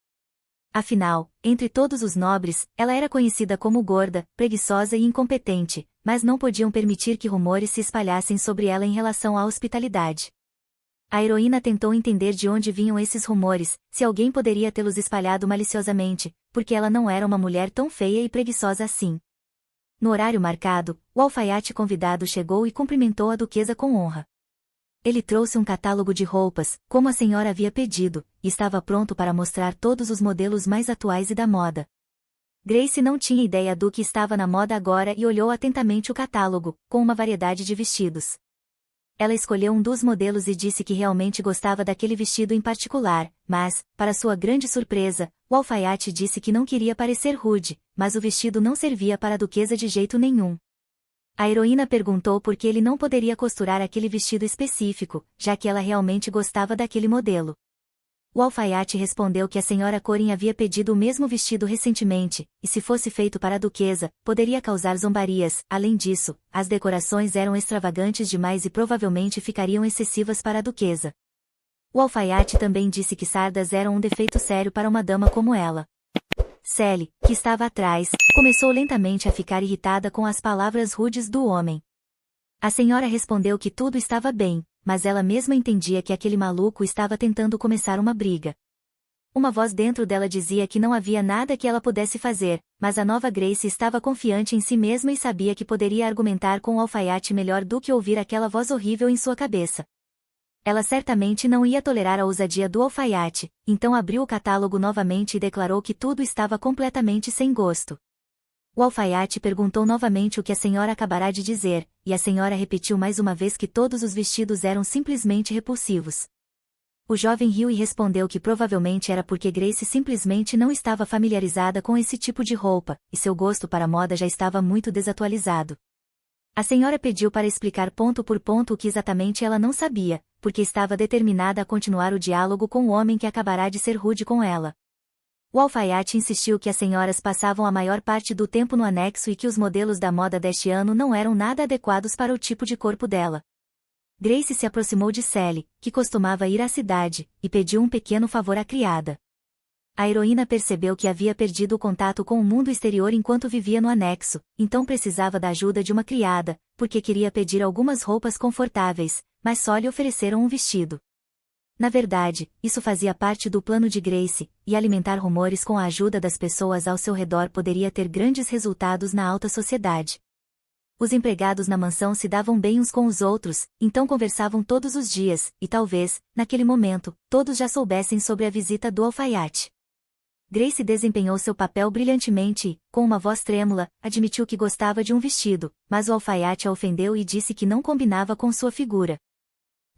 Afinal, entre todos os nobres, ela era conhecida como gorda, preguiçosa e incompetente, mas não podiam permitir que rumores se espalhassem sobre ela em relação à hospitalidade. A heroína tentou entender de onde vinham esses rumores, se alguém poderia tê-los espalhado maliciosamente, porque ela não era uma mulher tão feia e preguiçosa assim. No horário marcado, o alfaiate convidado chegou e cumprimentou a duquesa com honra. Ele trouxe um catálogo de roupas, como a senhora havia pedido, e estava pronto para mostrar todos os modelos mais atuais e da moda. Grace não tinha ideia do que estava na moda agora e olhou atentamente o catálogo, com uma variedade de vestidos. Ela escolheu um dos modelos e disse que realmente gostava daquele vestido em particular, mas, para sua grande surpresa, o alfaiate disse que não queria parecer rude, mas o vestido não servia para a duquesa de jeito nenhum. A heroína perguntou por que ele não poderia costurar aquele vestido específico, já que ela realmente gostava daquele modelo. O alfaiate respondeu que a senhora Corin havia pedido o mesmo vestido recentemente, e se fosse feito para a duquesa, poderia causar zombarias. Além disso, as decorações eram extravagantes demais e provavelmente ficariam excessivas para a duquesa. O alfaiate também disse que sardas eram um defeito sério para uma dama como ela. Sally, que estava atrás, começou lentamente a ficar irritada com as palavras rudes do homem. A senhora respondeu que tudo estava bem, mas ela mesma entendia que aquele maluco estava tentando começar uma briga. Uma voz dentro dela dizia que não havia nada que ela pudesse fazer, mas a nova Grace estava confiante em si mesma e sabia que poderia argumentar com o alfaiate melhor do que ouvir aquela voz horrível em sua cabeça. Ela certamente não ia tolerar a ousadia do alfaiate, então abriu o catálogo novamente e declarou que tudo estava completamente sem gosto. O alfaiate perguntou novamente o que a senhora acabará de dizer, e a senhora repetiu mais uma vez que todos os vestidos eram simplesmente repulsivos. O jovem riu e respondeu que provavelmente era porque Grace simplesmente não estava familiarizada com esse tipo de roupa, e seu gosto para moda já estava muito desatualizado. A senhora pediu para explicar ponto por ponto o que exatamente ela não sabia, porque estava determinada a continuar o diálogo com o homem que acabará de ser rude com ela. O alfaiate insistiu que as senhoras passavam a maior parte do tempo no anexo e que os modelos da moda deste ano não eram nada adequados para o tipo de corpo dela. Grace se aproximou de Sally, que costumava ir à cidade, e pediu um pequeno favor à criada. A heroína percebeu que havia perdido o contato com o mundo exterior enquanto vivia no anexo, então precisava da ajuda de uma criada, porque queria pedir algumas roupas confortáveis, mas só lhe ofereceram um vestido. Na verdade, isso fazia parte do plano de Grace, e alimentar rumores com a ajuda das pessoas ao seu redor poderia ter grandes resultados na alta sociedade. Os empregados na mansão se davam bem uns com os outros, então conversavam todos os dias, e talvez, naquele momento, todos já soubessem sobre a visita do alfaiate. Grace desempenhou seu papel brilhantemente e, com uma voz trêmula, admitiu que gostava de um vestido, mas o alfaiate a ofendeu e disse que não combinava com sua figura.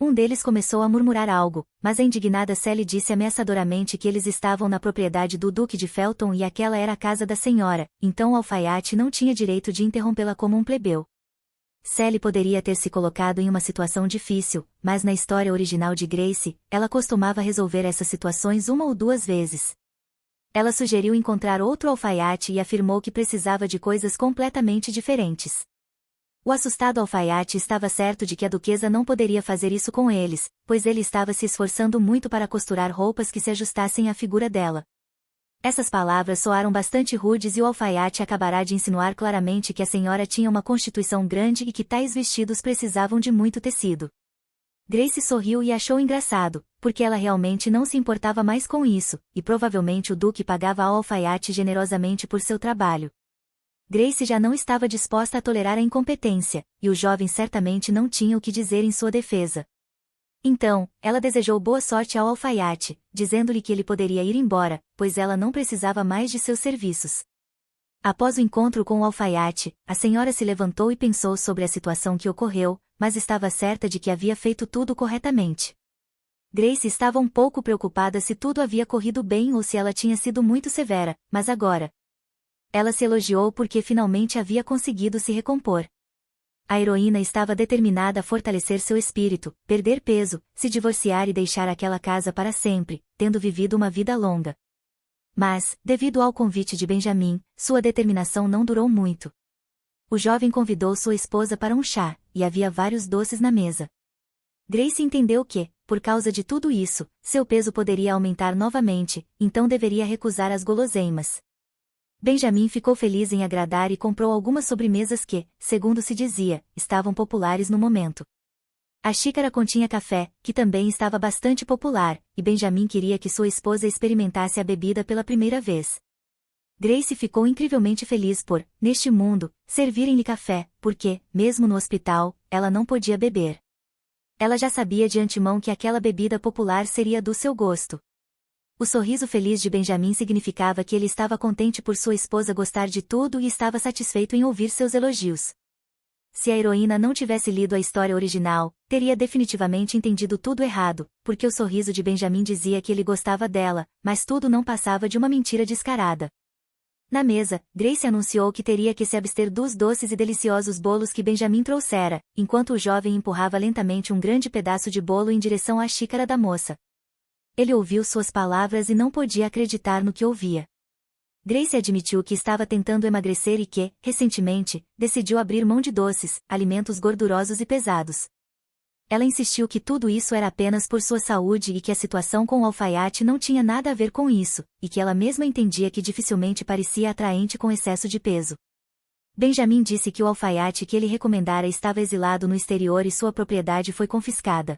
Um deles começou a murmurar algo, mas a indignada Sally disse ameaçadoramente que eles estavam na propriedade do Duque de Felton e aquela era a casa da senhora, então o alfaiate não tinha direito de interrompê-la como um plebeu. Sally poderia ter se colocado em uma situação difícil, mas na história original de Grace, ela costumava resolver essas situações uma ou duas vezes. Ela sugeriu encontrar outro alfaiate e afirmou que precisava de coisas completamente diferentes. O assustado alfaiate estava certo de que a duquesa não poderia fazer isso com eles, pois ele estava se esforçando muito para costurar roupas que se ajustassem à figura dela. Essas palavras soaram bastante rudes e o alfaiate acabará de insinuar claramente que a senhora tinha uma constituição grande e que tais vestidos precisavam de muito tecido. Grace sorriu e achou engraçado, porque ela realmente não se importava mais com isso, e provavelmente o duque pagava ao alfaiate generosamente por seu trabalho. Grace já não estava disposta a tolerar a incompetência, e o jovem certamente não tinha o que dizer em sua defesa. Então, ela desejou boa sorte ao alfaiate, dizendo-lhe que ele poderia ir embora, pois ela não precisava mais de seus serviços. Após o encontro com o alfaiate, a senhora se levantou e pensou sobre a situação que ocorreu, mas estava certa de que havia feito tudo corretamente. Grace estava um pouco preocupada se tudo havia corrido bem ou se ela tinha sido muito severa, mas agora, ela se elogiou porque finalmente havia conseguido se recompor. A heroína estava determinada a fortalecer seu espírito, perder peso, se divorciar e deixar aquela casa para sempre, tendo vivido uma vida longa. Mas, devido ao convite de Benjamin, sua determinação não durou muito. O jovem convidou sua esposa para um chá, e havia vários doces na mesa. Grace entendeu que, por causa de tudo isso, seu peso poderia aumentar novamente, então deveria recusar as guloseimas. Benjamin ficou feliz em agradar e comprou algumas sobremesas que, segundo se dizia, estavam populares no momento. A xícara continha café, que também estava bastante popular, e Benjamin queria que sua esposa experimentasse a bebida pela primeira vez. Grace ficou incrivelmente feliz por, neste mundo, servirem-lhe café, porque, mesmo no hospital, ela não podia beber. Ela já sabia de antemão que aquela bebida popular seria do seu gosto. O sorriso feliz de Benjamin significava que ele estava contente por sua esposa gostar de tudo e estava satisfeito em ouvir seus elogios. Se a heroína não tivesse lido a história original, teria definitivamente entendido tudo errado, porque o sorriso de Benjamin dizia que ele gostava dela, mas tudo não passava de uma mentira descarada. Na mesa, Grace anunciou que teria que se abster dos doces e deliciosos bolos que Benjamin trouxera, enquanto o jovem empurrava lentamente um grande pedaço de bolo em direção à xícara da moça. Ele ouviu suas palavras e não podia acreditar no que ouvia. Grace admitiu que estava tentando emagrecer e que, recentemente, decidiu abrir mão de doces, alimentos gordurosos e pesados. Ela insistiu que tudo isso era apenas por sua saúde e que a situação com o alfaiate não tinha nada a ver com isso, e que ela mesma entendia que dificilmente parecia atraente com excesso de peso. Benjamin disse que o alfaiate que ele recomendara estava exilado no exterior e sua propriedade foi confiscada.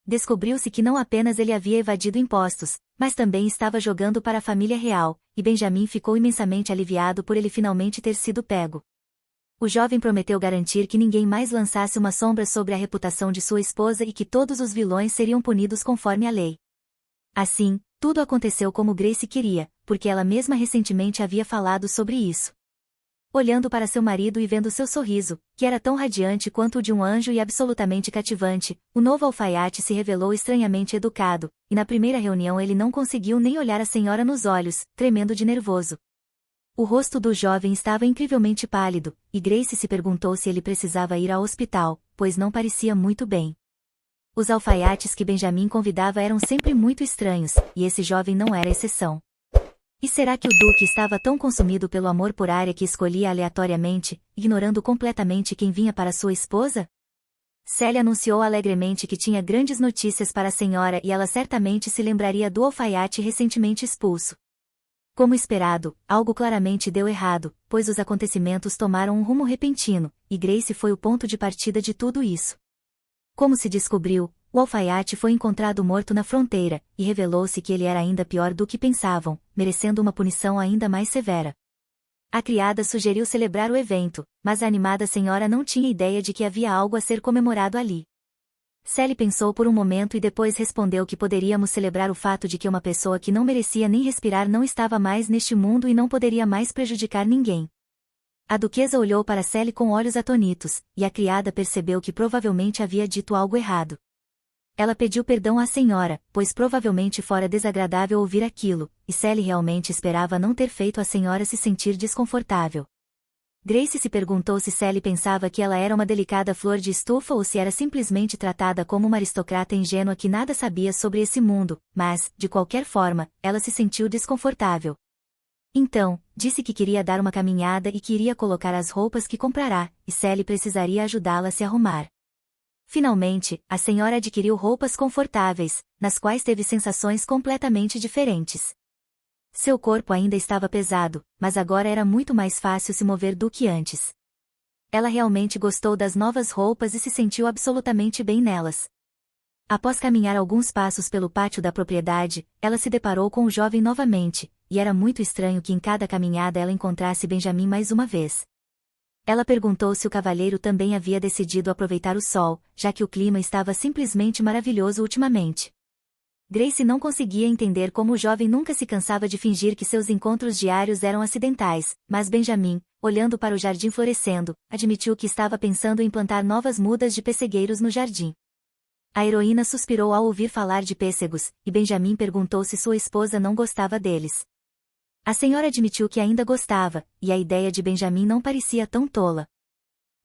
Descobriu-se que não apenas ele havia evadido impostos, mas também estava jogando para a família real, e Benjamin ficou imensamente aliviado por ele finalmente ter sido pego. O jovem prometeu garantir que ninguém mais lançasse uma sombra sobre a reputação de sua esposa e que todos os vilões seriam punidos conforme a lei. Assim, tudo aconteceu como Grace queria, porque ela mesma recentemente havia falado sobre isso. Olhando para seu marido e vendo seu sorriso, que era tão radiante quanto o de um anjo e absolutamente cativante, o novo alfaiate se revelou estranhamente educado, e na primeira reunião ele não conseguiu nem olhar a senhora nos olhos, tremendo de nervoso. O rosto do jovem estava incrivelmente pálido, e Grace se perguntou se ele precisava ir ao hospital, pois não parecia muito bem. Os alfaiates que Benjamin convidava eram sempre muito estranhos, e esse jovem não era exceção. E será que o Duque estava tão consumido pelo amor por Arya que escolhia aleatoriamente, ignorando completamente quem vinha para sua esposa? Sally anunciou alegremente que tinha grandes notícias para a senhora e ela certamente se lembraria do alfaiate recentemente expulso. Como esperado, algo claramente deu errado, pois os acontecimentos tomaram um rumo repentino, e Grace foi o ponto de partida de tudo isso. Como se descobriu, o alfaiate foi encontrado morto na fronteira, e revelou-se que ele era ainda pior do que pensavam, merecendo uma punição ainda mais severa. A criada sugeriu celebrar o evento, mas a animada senhora não tinha ideia de que havia algo a ser comemorado ali. Sally pensou por um momento e depois respondeu que poderíamos celebrar o fato de que uma pessoa que não merecia nem respirar não estava mais neste mundo e não poderia mais prejudicar ninguém. A duquesa olhou para Sally com olhos atonitos, e a criada percebeu que provavelmente havia dito algo errado. Ela pediu perdão à senhora, pois provavelmente fora desagradável ouvir aquilo, e Sally realmente esperava não ter feito a senhora se sentir desconfortável. Grace se perguntou se Sally pensava que ela era uma delicada flor de estufa ou se era simplesmente tratada como uma aristocrata ingênua que nada sabia sobre esse mundo, mas, de qualquer forma, ela se sentiu desconfortável. Então, disse que queria dar uma caminhada e que iria colocar as roupas que comprará, e Sally precisaria ajudá-la a se arrumar. Finalmente, a senhora adquiriu roupas confortáveis, nas quais teve sensações completamente diferentes. Seu corpo ainda estava pesado, mas agora era muito mais fácil se mover do que antes. Ela realmente gostou das novas roupas e se sentiu absolutamente bem nelas. Após caminhar alguns passos pelo pátio da propriedade, ela se deparou com o jovem novamente, e era muito estranho que em cada caminhada ela encontrasse Benjamin mais uma vez. Ela perguntou se o cavalheiro também havia decidido aproveitar o sol, já que o clima estava simplesmente maravilhoso ultimamente. Grace não conseguia entender como o jovem nunca se cansava de fingir que seus encontros diários eram acidentais, mas Benjamin, olhando para o jardim florescendo, admitiu que estava pensando em plantar novas mudas de pessegueiros no jardim. A heroína suspirou ao ouvir falar de pêssegos, e Benjamin perguntou se sua esposa não gostava deles. A senhora admitiu que ainda gostava, e a ideia de Benjamin não parecia tão tola.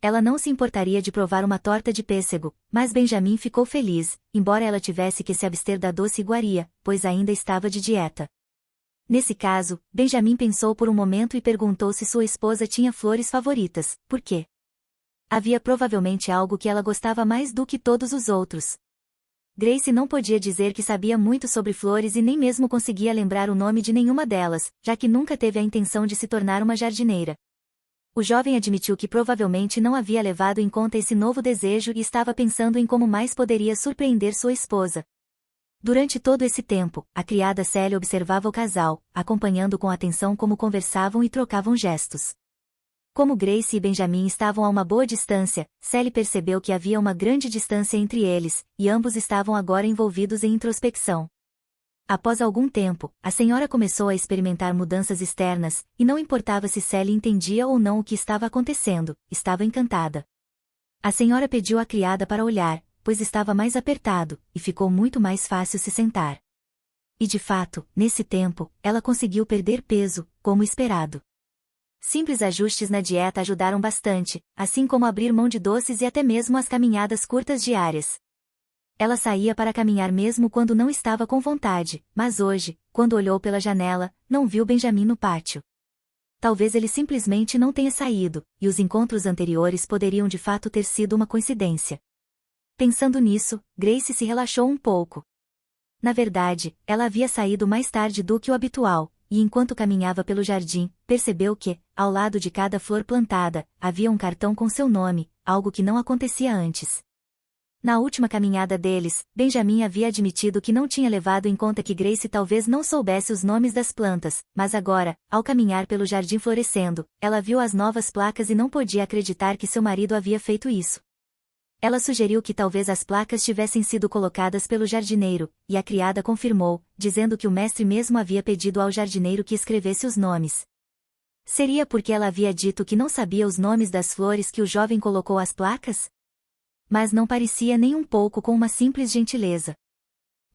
Ela não se importaria de provar uma torta de pêssego, mas Benjamin ficou feliz, embora ela tivesse que se abster da doce iguaria, pois ainda estava de dieta. Nesse caso, Benjamin pensou por um momento e perguntou se sua esposa tinha flores favoritas, por quê? Havia provavelmente algo que ela gostava mais do que todos os outros. Grace não podia dizer que sabia muito sobre flores e nem mesmo conseguia lembrar o nome de nenhuma delas, já que nunca teve a intenção de se tornar uma jardineira. O jovem admitiu que provavelmente não havia levado em conta esse novo desejo e estava pensando em como mais poderia surpreender sua esposa. Durante todo esse tempo, a criada Sally observava o casal, acompanhando com atenção como conversavam e trocavam gestos. Como Grace e Benjamin estavam a uma boa distância, Sally percebeu que havia uma grande distância entre eles, e ambos estavam agora envolvidos em introspecção. Após algum tempo, a senhora começou a experimentar mudanças externas, e não importava se Sally entendia ou não o que estava acontecendo, estava encantada. A senhora pediu à criada para olhar, pois estava mais apertado, e ficou muito mais fácil se sentar. E de fato, nesse tempo, ela conseguiu perder peso, como esperado. Simples ajustes na dieta ajudaram bastante, assim como abrir mão de doces e até mesmo as caminhadas curtas diárias. Ela saía para caminhar mesmo quando não estava com vontade, mas hoje, quando olhou pela janela, não viu Benjamin no pátio. Talvez ele simplesmente não tenha saído, e os encontros anteriores poderiam de fato ter sido uma coincidência. Pensando nisso, Grace se relaxou um pouco. Na verdade, ela havia saído mais tarde do que o habitual, e enquanto caminhava pelo jardim, percebeu que, ao lado de cada flor plantada, havia um cartão com seu nome, algo que não acontecia antes. Na última caminhada deles, Benjamin havia admitido que não tinha levado em conta que Grace talvez não soubesse os nomes das plantas, mas agora, ao caminhar pelo jardim florescendo, ela viu as novas placas e não podia acreditar que seu marido havia feito isso. Ela sugeriu que talvez as placas tivessem sido colocadas pelo jardineiro, e a criada confirmou, dizendo que o mestre mesmo havia pedido ao jardineiro que escrevesse os nomes. Seria porque ela havia dito que não sabia os nomes das flores que o jovem colocou as placas? Mas não parecia nem um pouco com uma simples gentileza.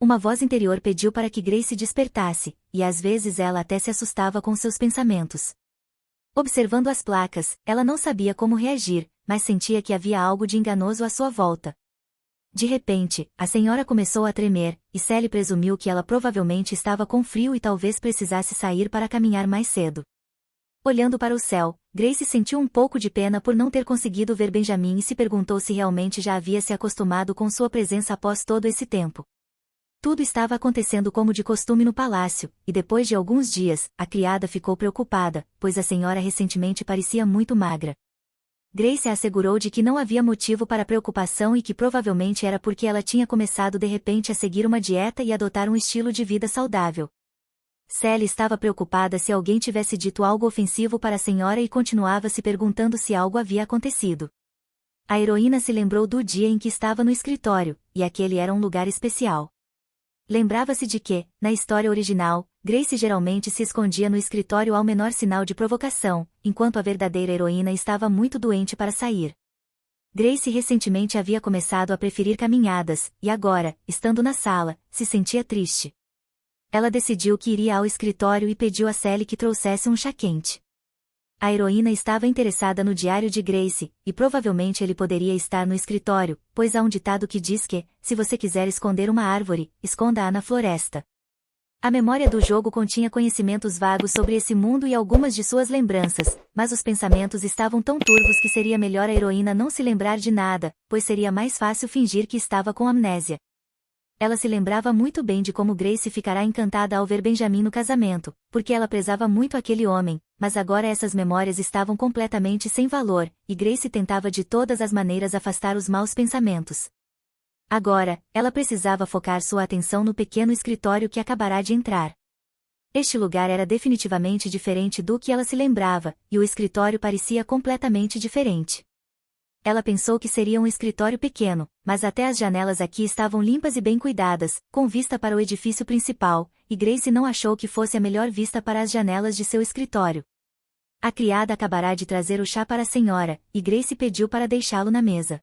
Uma voz interior pediu para que Grace despertasse, e às vezes ela até se assustava com seus pensamentos. Observando as placas, ela não sabia como reagir, mas sentia que havia algo de enganoso à sua volta. De repente, a senhora começou a tremer, e Sally presumiu que ela provavelmente estava com frio e talvez precisasse sair para caminhar mais cedo. Olhando para o céu, Grace sentiu um pouco de pena por não ter conseguido ver Benjamin e se perguntou se realmente já havia se acostumado com sua presença após todo esse tempo. Tudo estava acontecendo como de costume no palácio, e depois de alguns dias, a criada ficou preocupada, pois a senhora recentemente parecia muito magra. Grace a assegurou de que não havia motivo para preocupação e que provavelmente era porque ela tinha começado de repente a seguir uma dieta e adotar um estilo de vida saudável. Sally estava preocupada se alguém tivesse dito algo ofensivo para a senhora e continuava se perguntando se algo havia acontecido. A heroína se lembrou do dia em que estava no escritório, e aquele era um lugar especial. Lembrava-se de que, na história original, Grace geralmente se escondia no escritório ao menor sinal de provocação, enquanto a verdadeira heroína estava muito doente para sair. Grace recentemente havia começado a preferir caminhadas, e agora, estando na sala, se sentia triste. Ela decidiu que iria ao escritório e pediu a Sally que trouxesse um chá quente. A heroína estava interessada no diário de Grace, e provavelmente ele poderia estar no escritório, pois há um ditado que diz que, se você quiser esconder uma árvore, esconda-a na floresta. A memória do jogo continha conhecimentos vagos sobre esse mundo e algumas de suas lembranças, mas os pensamentos estavam tão turvos que seria melhor a heroína não se lembrar de nada, pois seria mais fácil fingir que estava com amnésia. Ela se lembrava muito bem de como Grace ficará encantada ao ver Benjamin no casamento, porque ela prezava muito aquele homem, mas agora essas memórias estavam completamente sem valor, e Grace tentava de todas as maneiras afastar os maus pensamentos. Agora, ela precisava focar sua atenção no pequeno escritório que acabará de entrar. Este lugar era definitivamente diferente do que ela se lembrava, e o escritório parecia completamente diferente. Ela pensou que seria um escritório pequeno, mas até as janelas aqui estavam limpas e bem cuidadas, com vista para o edifício principal, e Grace não achou que fosse a melhor vista para as janelas de seu escritório. A criada acabará de trazer o chá para a senhora, e Grace pediu para deixá-lo na mesa.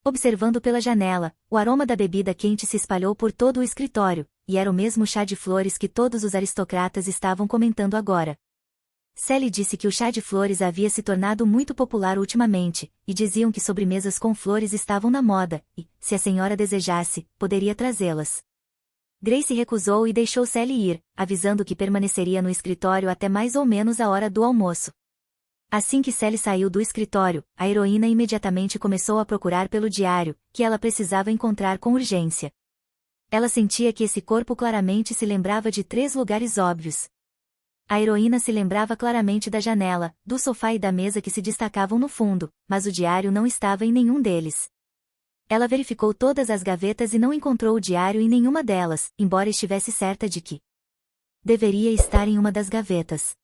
Observando pela janela, o aroma da bebida quente se espalhou por todo o escritório, e era o mesmo chá de flores que todos os aristocratas estavam comentando agora. Sally disse que o chá de flores havia se tornado muito popular ultimamente, e diziam que sobremesas com flores estavam na moda, e, se a senhora desejasse, poderia trazê-las. Grace recusou e deixou Sally ir, avisando que permaneceria no escritório até mais ou menos a hora do almoço. Assim que Sally saiu do escritório, a heroína imediatamente começou a procurar pelo diário, que ela precisava encontrar com urgência. Ela sentia que esse corpo claramente se lembrava de 3 lugares óbvios. A heroína se lembrava claramente da janela, do sofá e da mesa que se destacavam no fundo, mas o diário não estava em nenhum deles. Ela verificou todas as gavetas e não encontrou o diário em nenhuma delas, embora estivesse certa de que deveria estar em uma das gavetas.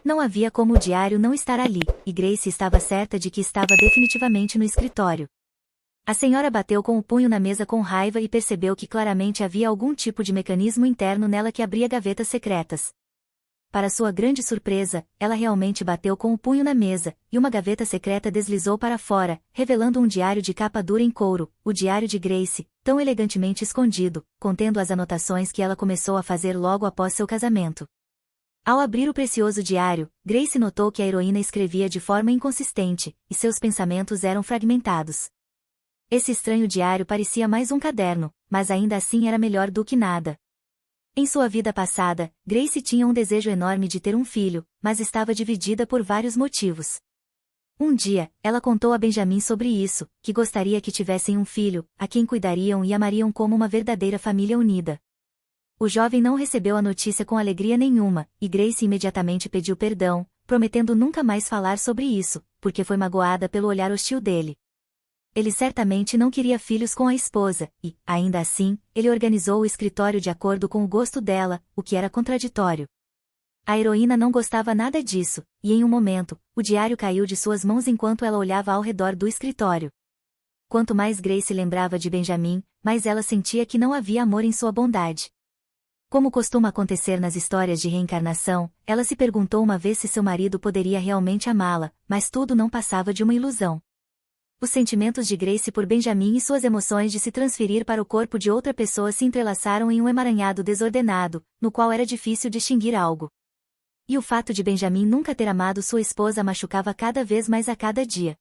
Não havia como o diário não estar ali, e Grace estava certa de que estava definitivamente no escritório. A senhora bateu com o punho na mesa com raiva e percebeu que claramente havia algum tipo de mecanismo interno nela que abria gavetas secretas. Para sua grande surpresa, ela realmente bateu com o punho na mesa, e uma gaveta secreta deslizou para fora, revelando um diário de capa dura em couro, o diário de Grace, tão elegantemente escondido, contendo as anotações que ela começou a fazer logo após seu casamento. Ao abrir o precioso diário, Grace notou que a heroína escrevia de forma inconsistente, e seus pensamentos eram fragmentados. Esse estranho diário parecia mais um caderno, mas ainda assim era melhor do que nada. Em sua vida passada, Grace tinha um desejo enorme de ter um filho, mas estava dividida por vários motivos. Um dia, ela contou a Benjamin sobre isso, que gostaria que tivessem um filho, a quem cuidariam e amariam como uma verdadeira família unida. O jovem não recebeu a notícia com alegria nenhuma, e Grace imediatamente pediu perdão, prometendo nunca mais falar sobre isso, porque foi magoada pelo olhar hostil dele. Ele certamente não queria filhos com a esposa, e, ainda assim, ele organizou o escritório de acordo com o gosto dela, o que era contraditório. A heroína não gostava nada disso, e em um momento, o diário caiu de suas mãos enquanto ela olhava ao redor do escritório. Quanto mais Grace lembrava de Benjamin, mais ela sentia que não havia amor em sua bondade. Como costuma acontecer nas histórias de reencarnação, ela se perguntou uma vez se seu marido poderia realmente amá-la, mas tudo não passava de uma ilusão. Os sentimentos de Grace por Benjamin e suas emoções de se transferir para o corpo de outra pessoa se entrelaçaram em um emaranhado desordenado, no qual era difícil distinguir algo. E o fato de Benjamin nunca ter amado sua esposa machucava cada vez mais a cada dia.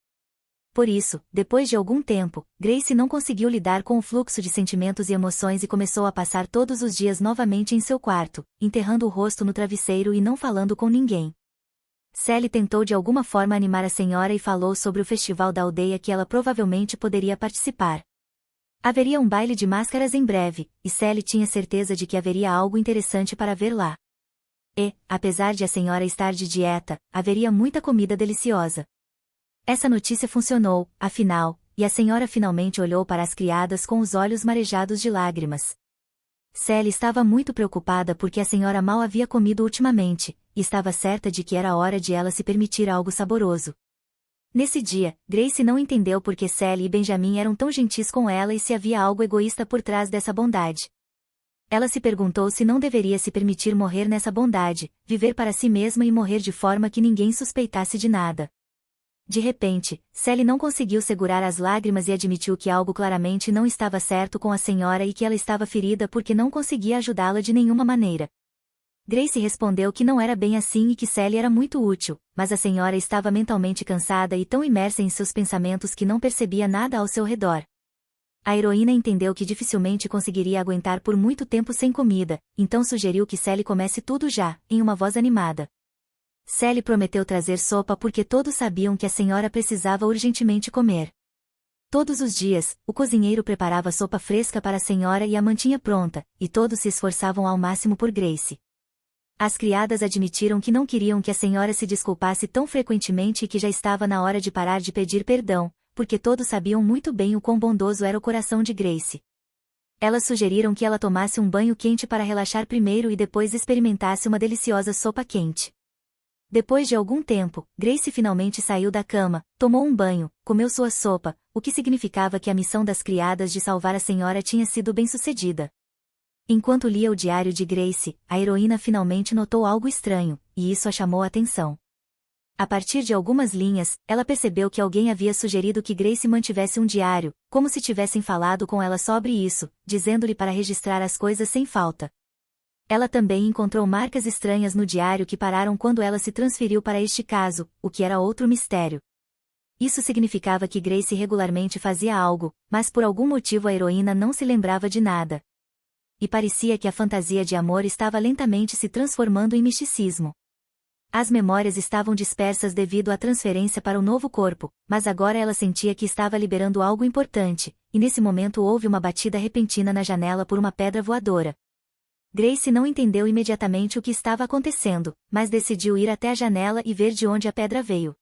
Por isso, depois de algum tempo, Grace não conseguiu lidar com o fluxo de sentimentos e emoções e começou a passar todos os dias novamente em seu quarto, enterrando o rosto no travesseiro e não falando com ninguém. Sally tentou de alguma forma animar a senhora e falou sobre o festival da aldeia que ela provavelmente poderia participar. Haveria um baile de máscaras em breve, e Sally tinha certeza de que haveria algo interessante para ver lá. E, apesar de a senhora estar de dieta, haveria muita comida deliciosa. Essa notícia funcionou, afinal, e a senhora finalmente olhou para as criadas com os olhos marejados de lágrimas. Sally estava muito preocupada porque a senhora mal havia comido ultimamente, e estava certa de que era hora de ela se permitir algo saboroso. Nesse dia, Grace não entendeu por que Sally e Benjamin eram tão gentis com ela e se havia algo egoísta por trás dessa bondade. Ela se perguntou se não deveria se permitir morrer nessa bondade, viver para si mesma e morrer de forma que ninguém suspeitasse de nada. De repente, Sally não conseguiu segurar as lágrimas e admitiu que algo claramente não estava certo com a senhora e que ela estava ferida porque não conseguia ajudá-la de nenhuma maneira. Grace respondeu que não era bem assim e que Sally era muito útil, mas a senhora estava mentalmente cansada e tão imersa em seus pensamentos que não percebia nada ao seu redor. A heroína entendeu que dificilmente conseguiria aguentar por muito tempo sem comida, então sugeriu que Sally comesse tudo já, em uma voz animada. Sally prometeu trazer sopa porque todos sabiam que a senhora precisava urgentemente comer. Todos os dias, o cozinheiro preparava sopa fresca para a senhora e a mantinha pronta, e todos se esforçavam ao máximo por Grace. As criadas admitiram que não queriam que a senhora se desculpasse tão frequentemente e que já estava na hora de parar de pedir perdão, porque todos sabiam muito bem o quão bondoso era o coração de Grace. Elas sugeriram que ela tomasse um banho quente para relaxar primeiro e depois experimentasse uma deliciosa sopa quente. Depois de algum tempo, Grace finalmente saiu da cama, tomou um banho, comeu sua sopa, o que significava que a missão das criadas de salvar a senhora tinha sido bem-sucedida. Enquanto lia o diário de Grace, a heroína finalmente notou algo estranho, e isso a chamou a atenção. A partir de algumas linhas, ela percebeu que alguém havia sugerido que Grace mantivesse um diário, como se tivessem falado com ela sobre isso, dizendo-lhe para registrar as coisas sem falta. Ela também encontrou marcas estranhas no diário que pararam quando ela se transferiu para este caso, o que era outro mistério. Isso significava que Grace regularmente fazia algo, mas por algum motivo a heroína não se lembrava de nada. E parecia que a fantasia de amor estava lentamente se transformando em misticismo. As memórias estavam dispersas devido à transferência para o novo corpo, mas agora ela sentia que estava liberando algo importante, e nesse momento houve uma batida repentina na janela por uma pedra voadora. Grace não entendeu imediatamente o que estava acontecendo, mas decidiu ir até a janela e ver de onde a pedra veio.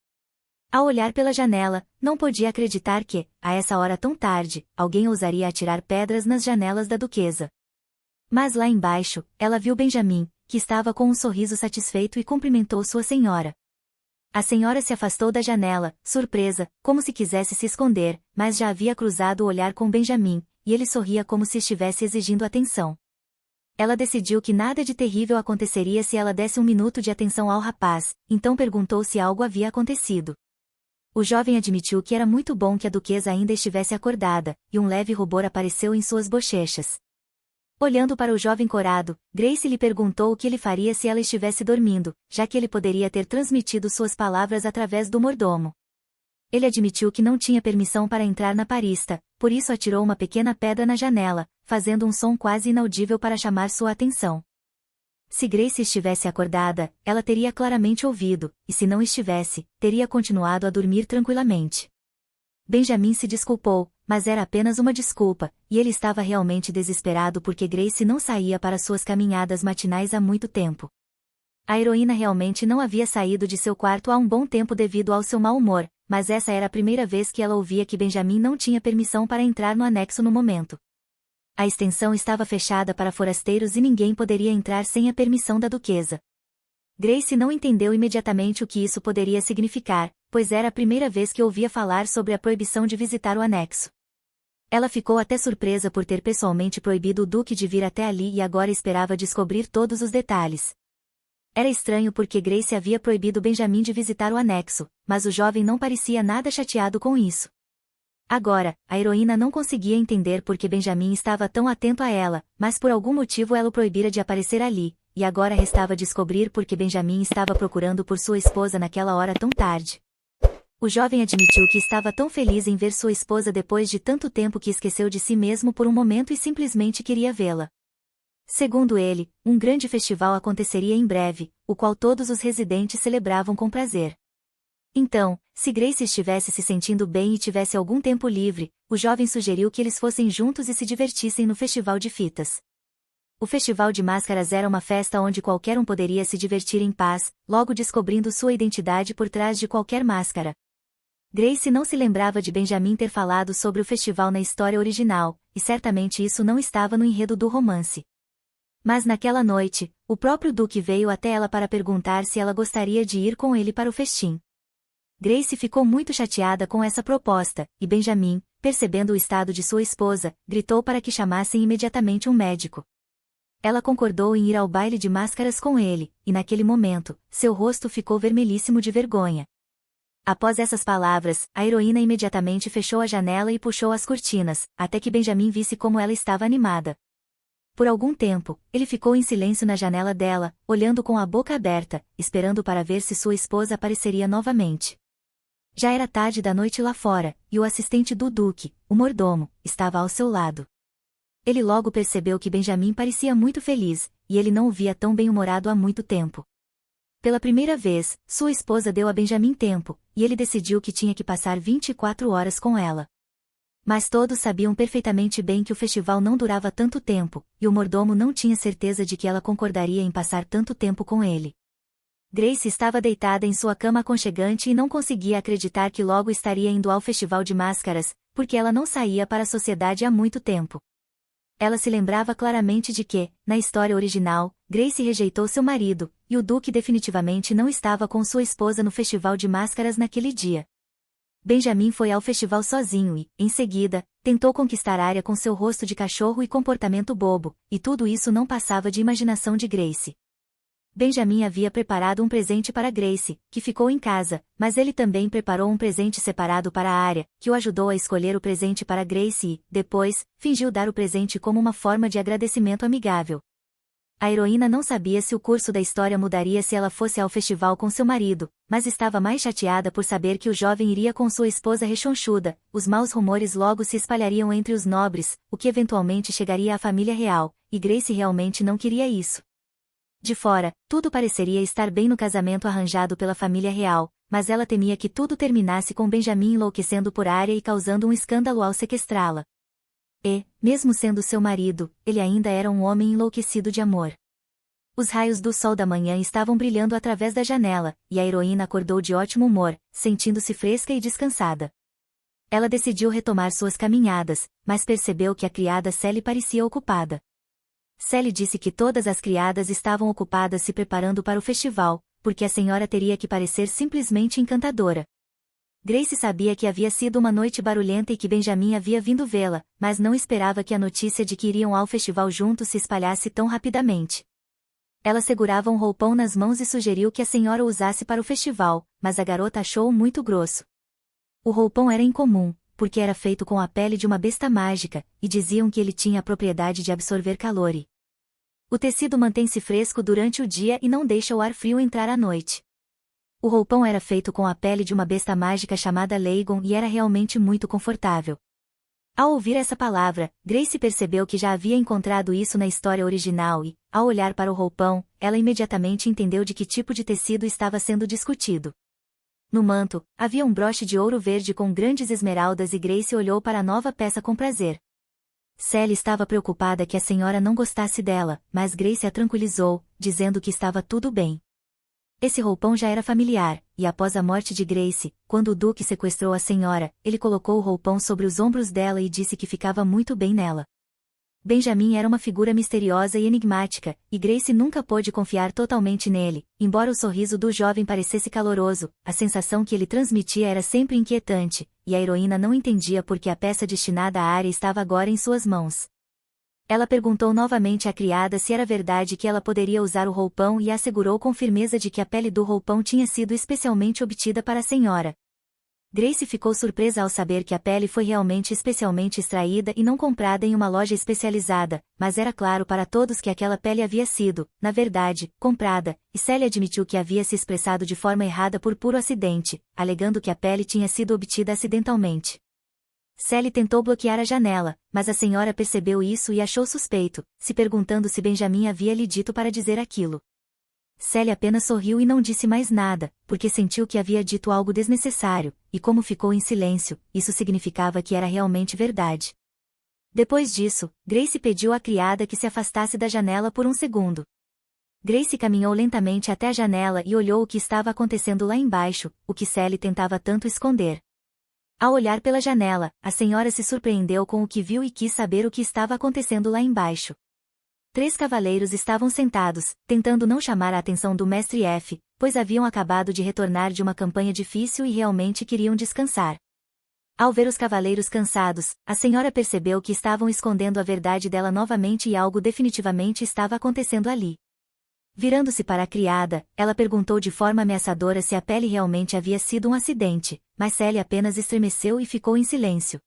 Ao olhar pela janela, não podia acreditar que, a essa hora tão tarde, alguém ousaria atirar pedras nas janelas da duquesa. Mas lá embaixo, ela viu Benjamin, que estava com um sorriso satisfeito e cumprimentou sua senhora. A senhora se afastou da janela, surpresa, como se quisesse se esconder, mas já havia cruzado o olhar com Benjamin, e ele sorria como se estivesse exigindo atenção. Ela decidiu que nada de terrível aconteceria se ela desse um minuto de atenção ao rapaz, então perguntou se algo havia acontecido. O jovem admitiu que era muito bom que a duquesa ainda estivesse acordada, e um leve rubor apareceu em suas bochechas. Olhando para o jovem corado, Grace lhe perguntou o que ele faria se ela estivesse dormindo, já que ele poderia ter transmitido suas palavras através do mordomo. Ele admitiu que não tinha permissão para entrar na parista, por isso atirou uma pequena pedra na janela, fazendo um som quase inaudível para chamar sua atenção. Se Grace estivesse acordada, ela teria claramente ouvido, e se não estivesse, teria continuado a dormir tranquilamente. Benjamin se desculpou, mas era apenas uma desculpa, e ele estava realmente desesperado porque Grace não saía para suas caminhadas matinais há muito tempo. A heroína realmente não havia saído de seu quarto há um bom tempo devido ao seu mau humor, mas essa era a primeira vez que ela ouvia que Benjamin não tinha permissão para entrar no anexo no momento. A extensão estava fechada para forasteiros e ninguém poderia entrar sem a permissão da duquesa. Grace não entendeu imediatamente o que isso poderia significar, pois era a primeira vez que ouvia falar sobre a proibição de visitar o anexo. Ela ficou até surpresa por ter pessoalmente proibido o duque de vir até ali e agora esperava descobrir todos os detalhes. Era estranho porque Grace havia proibido Benjamin de visitar o anexo, mas o jovem não parecia nada chateado com isso. Agora, a heroína não conseguia entender por que Benjamin estava tão atento a ela, mas por algum motivo ela o proibira de aparecer ali, e agora restava descobrir por que Benjamin estava procurando por sua esposa naquela hora tão tarde. O jovem admitiu que estava tão feliz em ver sua esposa depois de tanto tempo que esqueceu de si mesmo por um momento e simplesmente queria vê-la. Segundo ele, um grande festival aconteceria em breve, o qual todos os residentes celebravam com prazer. Então, se Grace estivesse se sentindo bem e tivesse algum tempo livre, o jovem sugeriu que eles fossem juntos e se divertissem no festival de fitas. O festival de máscaras era uma festa onde qualquer um poderia se divertir em paz, logo descobrindo sua identidade por trás de qualquer máscara. Grace não se lembrava de Benjamin ter falado sobre o festival na história original, e certamente isso não estava no enredo do romance. Mas naquela noite, o próprio Duque veio até ela para perguntar se ela gostaria de ir com ele para o festim. Grace ficou muito chateada com essa proposta, e Benjamin, percebendo o estado de sua esposa, gritou para que chamassem imediatamente um médico. Ela concordou em ir ao baile de máscaras com ele, e naquele momento, seu rosto ficou vermelhíssimo de vergonha. Após essas palavras, a heroína imediatamente fechou a janela e puxou as cortinas, até que Benjamin visse como ela estava animada. Por algum tempo, ele ficou em silêncio na janela dela, olhando com a boca aberta, esperando para ver se sua esposa apareceria novamente. Já era tarde da noite lá fora, e o assistente do Duque, o mordomo, estava ao seu lado. Ele logo percebeu que Benjamin parecia muito feliz, e ele não o via tão bem-humorado há muito tempo. Pela primeira vez, sua esposa deu a Benjamin tempo, e ele decidiu que tinha que passar 24 horas com ela. Mas todos sabiam perfeitamente bem que o festival não durava tanto tempo, e o mordomo não tinha certeza de que ela concordaria em passar tanto tempo com ele. Grace estava deitada em sua cama aconchegante e não conseguia acreditar que logo estaria indo ao festival de máscaras, porque ela não saía para a sociedade há muito tempo. Ela se lembrava claramente de que, na história original, Grace rejeitou seu marido, e o Duque definitivamente não estava com sua esposa no festival de máscaras naquele dia. Benjamin foi ao festival sozinho e, em seguida, tentou conquistar Arya com seu rosto de cachorro e comportamento bobo, e tudo isso não passava de imaginação de Grace. Benjamin havia preparado um presente para Grace, que ficou em casa, mas ele também preparou um presente separado para Arya, que o ajudou a escolher o presente para Grace e, depois, fingiu dar o presente como uma forma de agradecimento amigável. A heroína não sabia se o curso da história mudaria se ela fosse ao festival com seu marido, mas estava mais chateada por saber que o jovem iria com sua esposa rechonchuda. Os maus rumores logo se espalhariam entre os nobres, o que eventualmente chegaria à família real, e Grace realmente não queria isso. De fora, tudo pareceria estar bem no casamento arranjado pela família real, mas ela temia que tudo terminasse com Benjamin enlouquecendo por Arya e causando um escândalo ao sequestrá-la. E, mesmo sendo seu marido, ele ainda era um homem enlouquecido de amor. Os raios do sol da manhã estavam brilhando através da janela, e a heroína acordou de ótimo humor, sentindo-se fresca e descansada. Ela decidiu retomar suas caminhadas, mas percebeu que a criada Sally parecia ocupada. Sally disse que todas as criadas estavam ocupadas se preparando para o festival, porque a senhora teria que parecer simplesmente encantadora. Grace sabia que havia sido uma noite barulhenta e que Benjamin havia vindo vê-la, mas não esperava que a notícia de que iriam ao festival juntos se espalhasse tão rapidamente. Ela segurava um roupão nas mãos e sugeriu que a senhora o usasse para o festival, mas a garota achou-o muito grosso. O roupão era incomum, porque era feito com a pele de uma besta mágica, e diziam que ele tinha a propriedade de absorver calor e... O tecido mantém-se fresco durante o dia e não deixa o ar frio entrar à noite. O roupão era feito com a pele de uma besta mágica chamada Leigon e era realmente muito confortável. Ao ouvir essa palavra, Grace percebeu que já havia encontrado isso na história original e, ao olhar para o roupão, ela imediatamente entendeu de que tipo de tecido estava sendo discutido. No manto, havia um broche de ouro verde com grandes esmeraldas e Grace olhou para a nova peça com prazer. Sally estava preocupada que a senhora não gostasse dela, mas Grace a tranquilizou, dizendo que estava tudo bem. Esse roupão já era familiar, e após a morte de Grace, quando o Duque sequestrou a senhora, ele colocou o roupão sobre os ombros dela e disse que ficava muito bem nela. Benjamin era uma figura misteriosa e enigmática, e Grace nunca pôde confiar totalmente nele, embora o sorriso do jovem parecesse caloroso, a sensação que ele transmitia era sempre inquietante, e a heroína não entendia por que a peça destinada à Arya estava agora em suas mãos. Ela perguntou novamente à criada se era verdade que ela poderia usar o roupão e assegurou com firmeza de que a pele do roupão tinha sido especialmente obtida para a senhora. Grace ficou surpresa ao saber que a pele foi realmente especialmente extraída e não comprada em uma loja especializada, mas era claro para todos que aquela pele havia sido, na verdade, comprada, e Sally admitiu que havia se expressado de forma errada por puro acidente, alegando que a pele tinha sido obtida acidentalmente. Sally tentou bloquear a janela, mas a senhora percebeu isso e achou suspeito, se perguntando se Benjamin havia lhe dito para dizer aquilo. Sally apenas sorriu e não disse mais nada, porque sentiu que havia dito algo desnecessário, e como ficou em silêncio, isso significava que era realmente verdade. Depois disso, Grace pediu à criada que se afastasse da janela por um segundo. Grace caminhou lentamente até a janela e olhou o que estava acontecendo lá embaixo, o que Sally tentava tanto esconder. Ao olhar pela janela, a senhora se surpreendeu com o que viu e quis saber o que estava acontecendo lá embaixo. 3 cavaleiros estavam sentados, tentando não chamar a atenção do mestre F, pois haviam acabado de retornar de uma campanha difícil e realmente queriam descansar. Ao ver os cavaleiros cansados, a senhora percebeu que estavam escondendo a verdade dela novamente e algo definitivamente estava acontecendo ali. Virando-se para a criada, ela perguntou de forma ameaçadora se a pele realmente havia sido um acidente, mas Sally apenas estremeceu e ficou em silêncio.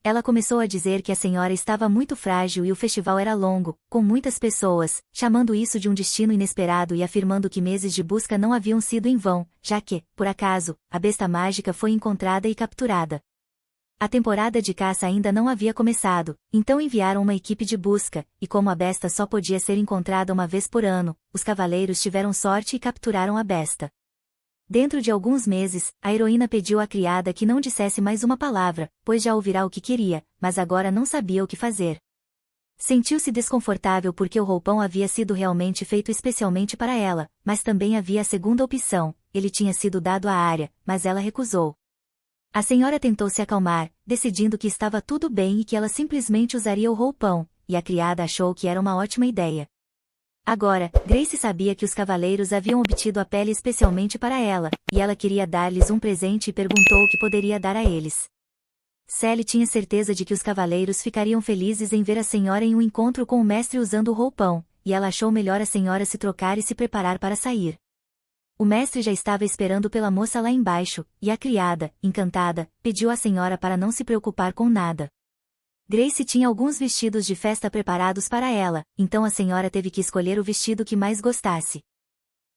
Ela começou a dizer que a senhora estava muito frágil e o festival era longo, com muitas pessoas, chamando isso de um destino inesperado e afirmando que meses de busca não haviam sido em vão, já que, por acaso, a besta mágica foi encontrada e capturada. A temporada de caça ainda não havia começado, então enviaram uma equipe de busca, e como a besta só podia ser encontrada uma vez por ano, os cavaleiros tiveram sorte e capturaram a besta. Dentro de alguns meses, a heroína pediu à criada que não dissesse mais uma palavra, pois já ouvirá o que queria, mas agora não sabia o que fazer. Sentiu-se desconfortável porque o roupão havia sido realmente feito especialmente para ela, mas também havia a segunda opção, ele tinha sido dado à Arya, mas ela recusou. A senhora tentou se acalmar, decidindo que estava tudo bem e que ela simplesmente usaria o roupão, e a criada achou que era uma ótima ideia. Agora, Grace sabia que os cavaleiros haviam obtido a pele especialmente para ela, e ela queria dar-lhes um presente e perguntou o que poderia dar a eles. Sally tinha certeza de que os cavaleiros ficariam felizes em ver a senhora em um encontro com o mestre usando o roupão, e ela achou melhor a senhora se trocar e se preparar para sair. O mestre já estava esperando pela moça lá embaixo, e a criada, encantada, pediu à senhora para não se preocupar com nada. Grace tinha alguns vestidos de festa preparados para ela, então a senhora teve que escolher o vestido que mais gostasse.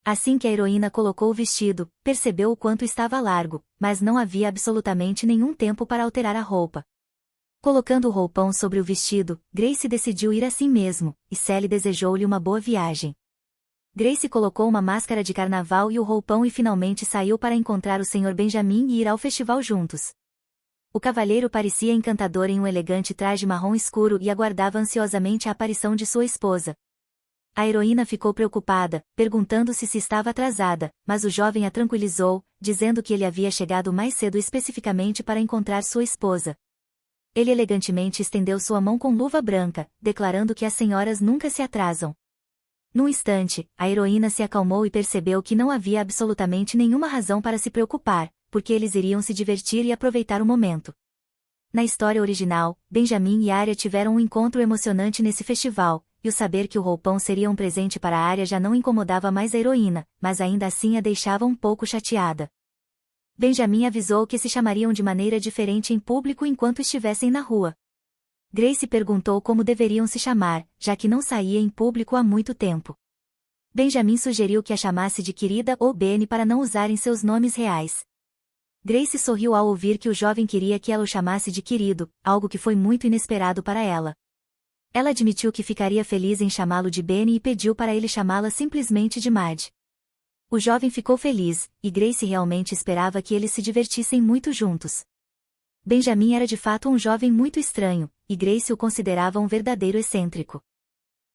Assim que a heroína colocou o vestido, percebeu o quanto estava largo, mas não havia absolutamente nenhum tempo para alterar a roupa. Colocando o roupão sobre o vestido, Grace decidiu ir assim mesmo, e Sally desejou-lhe uma boa viagem. Grace colocou uma máscara de carnaval e o roupão e finalmente saiu para encontrar o Sr. Benjamin e ir ao festival juntos. O cavalheiro parecia encantador em um elegante traje marrom escuro e aguardava ansiosamente a aparição de sua esposa. A heroína ficou preocupada, perguntando-se se estava atrasada, mas o jovem a tranquilizou, dizendo que ele havia chegado mais cedo especificamente para encontrar sua esposa. Ele elegantemente estendeu sua mão com luva branca, declarando que as senhoras nunca se atrasam. Num instante, a heroína se acalmou e percebeu que não havia absolutamente nenhuma razão para se preocupar, porque eles iriam se divertir e aproveitar o momento. Na história original, Benjamin e Arya tiveram um encontro emocionante nesse festival, e o saber que o roupão seria um presente para Arya já não incomodava mais a heroína, mas ainda assim a deixava um pouco chateada. Benjamin avisou que se chamariam de maneira diferente em público enquanto estivessem na rua. Grace perguntou como deveriam se chamar, já que não saía em público há muito tempo. Benjamin sugeriu que a chamasse de querida ou Benny para não usarem seus nomes reais. Grace sorriu ao ouvir que o jovem queria que ela o chamasse de querido, algo que foi muito inesperado para ela. Ela admitiu que ficaria feliz em chamá-lo de Benny e pediu para ele chamá-la simplesmente de Mad. O jovem ficou feliz, e Grace realmente esperava que eles se divertissem muito juntos. Benjamin era de fato um jovem muito estranho, e Grace o considerava um verdadeiro excêntrico.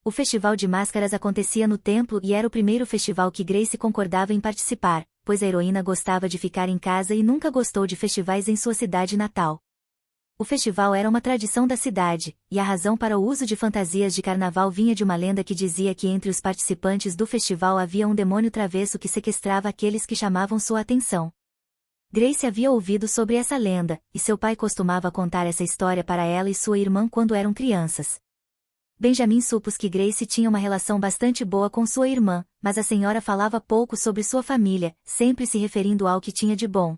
O festival de máscaras acontecia no templo e era o primeiro festival que Grace concordava em participar, pois a heroína gostava de ficar em casa e nunca gostou de festivais em sua cidade natal. O festival era uma tradição da cidade, e a razão para o uso de fantasias de carnaval vinha de uma lenda que dizia que entre os participantes do festival havia um demônio travesso que sequestrava aqueles que chamavam sua atenção. Grace havia ouvido sobre essa lenda, e seu pai costumava contar essa história para ela e sua irmã quando eram crianças. Benjamin supôs que Grace tinha uma relação bastante boa com sua irmã, mas a senhora falava pouco sobre sua família, sempre se referindo ao que tinha de bom.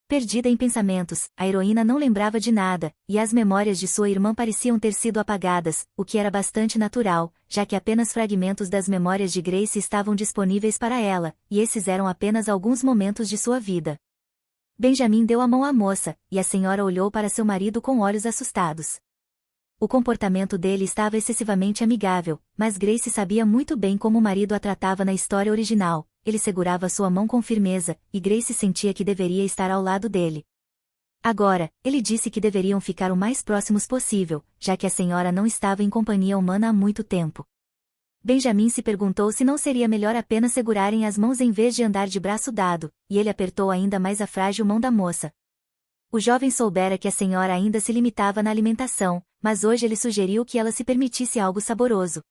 Perdida em pensamentos, a heroína não lembrava de nada, e as memórias de sua irmã pareciam ter sido apagadas, o que era bastante natural, já que apenas fragmentos das memórias de Grace estavam disponíveis para ela, e esses eram apenas alguns momentos de sua vida. Benjamin deu a mão à moça, e a senhora olhou para seu marido com olhos assustados. O comportamento dele estava excessivamente amigável, mas Grace sabia muito bem como o marido a tratava na história original. Ele segurava sua mão com firmeza, e Grace sentia que deveria estar ao lado dele. Agora, ele disse que deveriam ficar o mais próximos possível, já que a senhora não estava em companhia humana há muito tempo. Benjamin se perguntou se não seria melhor apenas segurarem as mãos em vez de andar de braço dado, e ele apertou ainda mais a frágil mão da moça. O jovem soubera que a senhora ainda se limitava na alimentação, mas hoje ele sugeriu que ela se permitisse algo saboroso.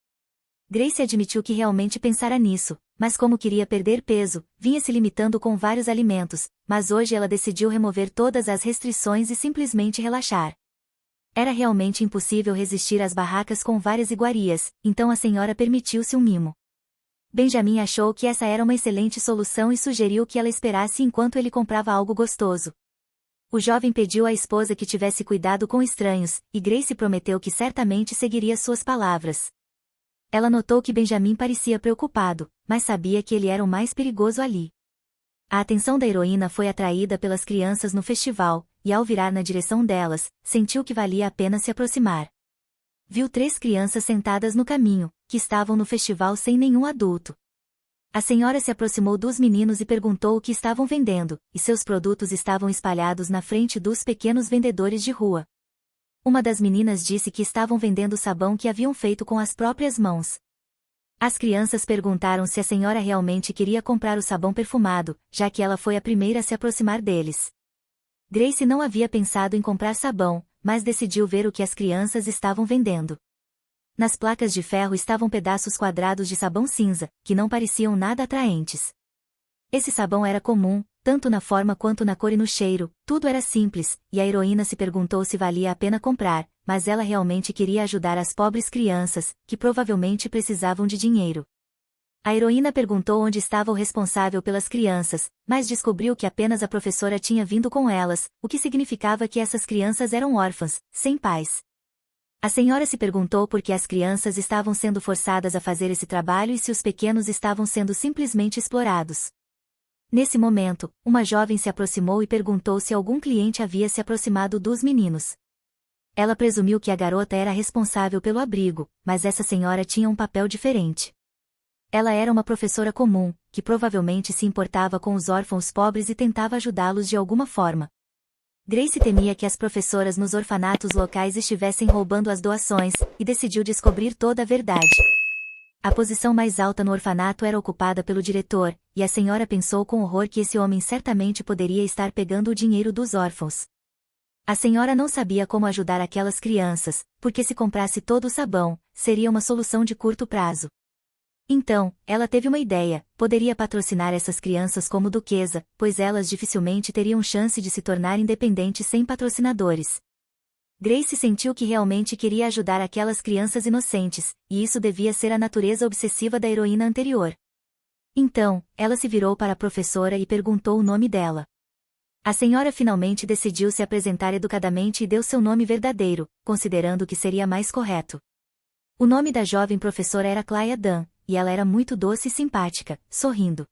Grace admitiu que realmente pensara nisso, mas como queria perder peso, vinha se limitando com vários alimentos, mas hoje ela decidiu remover todas as restrições e simplesmente relaxar. Era realmente impossível resistir às barracas com várias iguarias, então a senhora permitiu-se um mimo. Benjamin achou que essa era uma excelente solução e sugeriu que ela esperasse enquanto ele comprava algo gostoso. O jovem pediu à esposa que tivesse cuidado com estranhos, e Grace prometeu que certamente seguiria suas palavras. Ela notou que Benjamin parecia preocupado, mas sabia que ele era o mais perigoso ali. A atenção da heroína foi atraída pelas crianças no festival, e ao virar na direção delas, sentiu que valia a pena se aproximar. Viu 3 crianças sentadas no caminho, que estavam no festival sem nenhum adulto. A senhora se aproximou dos meninos e perguntou o que estavam vendendo, e seus produtos estavam espalhados na frente dos pequenos vendedores de rua. Uma das meninas disse que estavam vendendo sabão que haviam feito com as próprias mãos. As crianças perguntaram se a senhora realmente queria comprar o sabão perfumado, já que ela foi a primeira a se aproximar deles. Grace não havia pensado em comprar sabão, mas decidiu ver o que as crianças estavam vendendo. Nas placas de ferro estavam pedaços quadrados de sabão cinza, que não pareciam nada atraentes. Esse sabão era comum, tanto na forma quanto na cor e no cheiro, tudo era simples, e a heroína se perguntou se valia a pena comprar, mas ela realmente queria ajudar as pobres crianças, que provavelmente precisavam de dinheiro. A heroína perguntou onde estava o responsável pelas crianças, mas descobriu que apenas a professora tinha vindo com elas, o que significava que essas crianças eram órfãs, sem pais. A senhora se perguntou por que as crianças estavam sendo forçadas a fazer esse trabalho e se os pequenos estavam sendo simplesmente explorados. Nesse momento, uma jovem se aproximou e perguntou se algum cliente havia se aproximado dos meninos. Ela presumiu que a garota era responsável pelo abrigo, mas essa senhora tinha um papel diferente. Ela era uma professora comum, que provavelmente se importava com os órfãos pobres e tentava ajudá-los de alguma forma. Grace temia que as professoras nos orfanatos locais estivessem roubando as doações, e decidiu descobrir toda a verdade. A posição mais alta no orfanato era ocupada pelo diretor, e a senhora pensou com horror que esse homem certamente poderia estar pegando o dinheiro dos órfãos. A senhora não sabia como ajudar aquelas crianças, porque se comprasse todo o sabão, seria uma solução de curto prazo. Então, ela teve uma ideia: poderia patrocinar essas crianças como duquesa, pois elas dificilmente teriam chance de se tornar independentes sem patrocinadores. Grace sentiu que realmente queria ajudar aquelas crianças inocentes, e isso devia ser a natureza obsessiva da heroína anterior. Então, ela se virou para a professora e perguntou o nome dela. A senhora finalmente decidiu se apresentar educadamente e deu seu nome verdadeiro, considerando que seria mais correto. O nome da jovem professora era Claia Dunn, e ela era muito doce e simpática, sorrindo.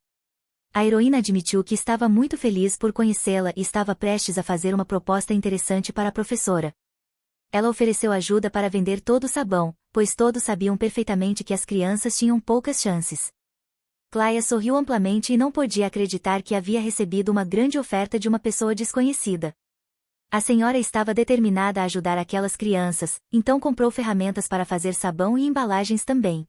A heroína admitiu que estava muito feliz por conhecê-la e estava prestes a fazer uma proposta interessante para a professora. Ela ofereceu ajuda para vender todo o sabão, pois todos sabiam perfeitamente que as crianças tinham poucas chances. Claia sorriu amplamente e não podia acreditar que havia recebido uma grande oferta de uma pessoa desconhecida. A senhora estava determinada a ajudar aquelas crianças, então comprou ferramentas para fazer sabão e embalagens também.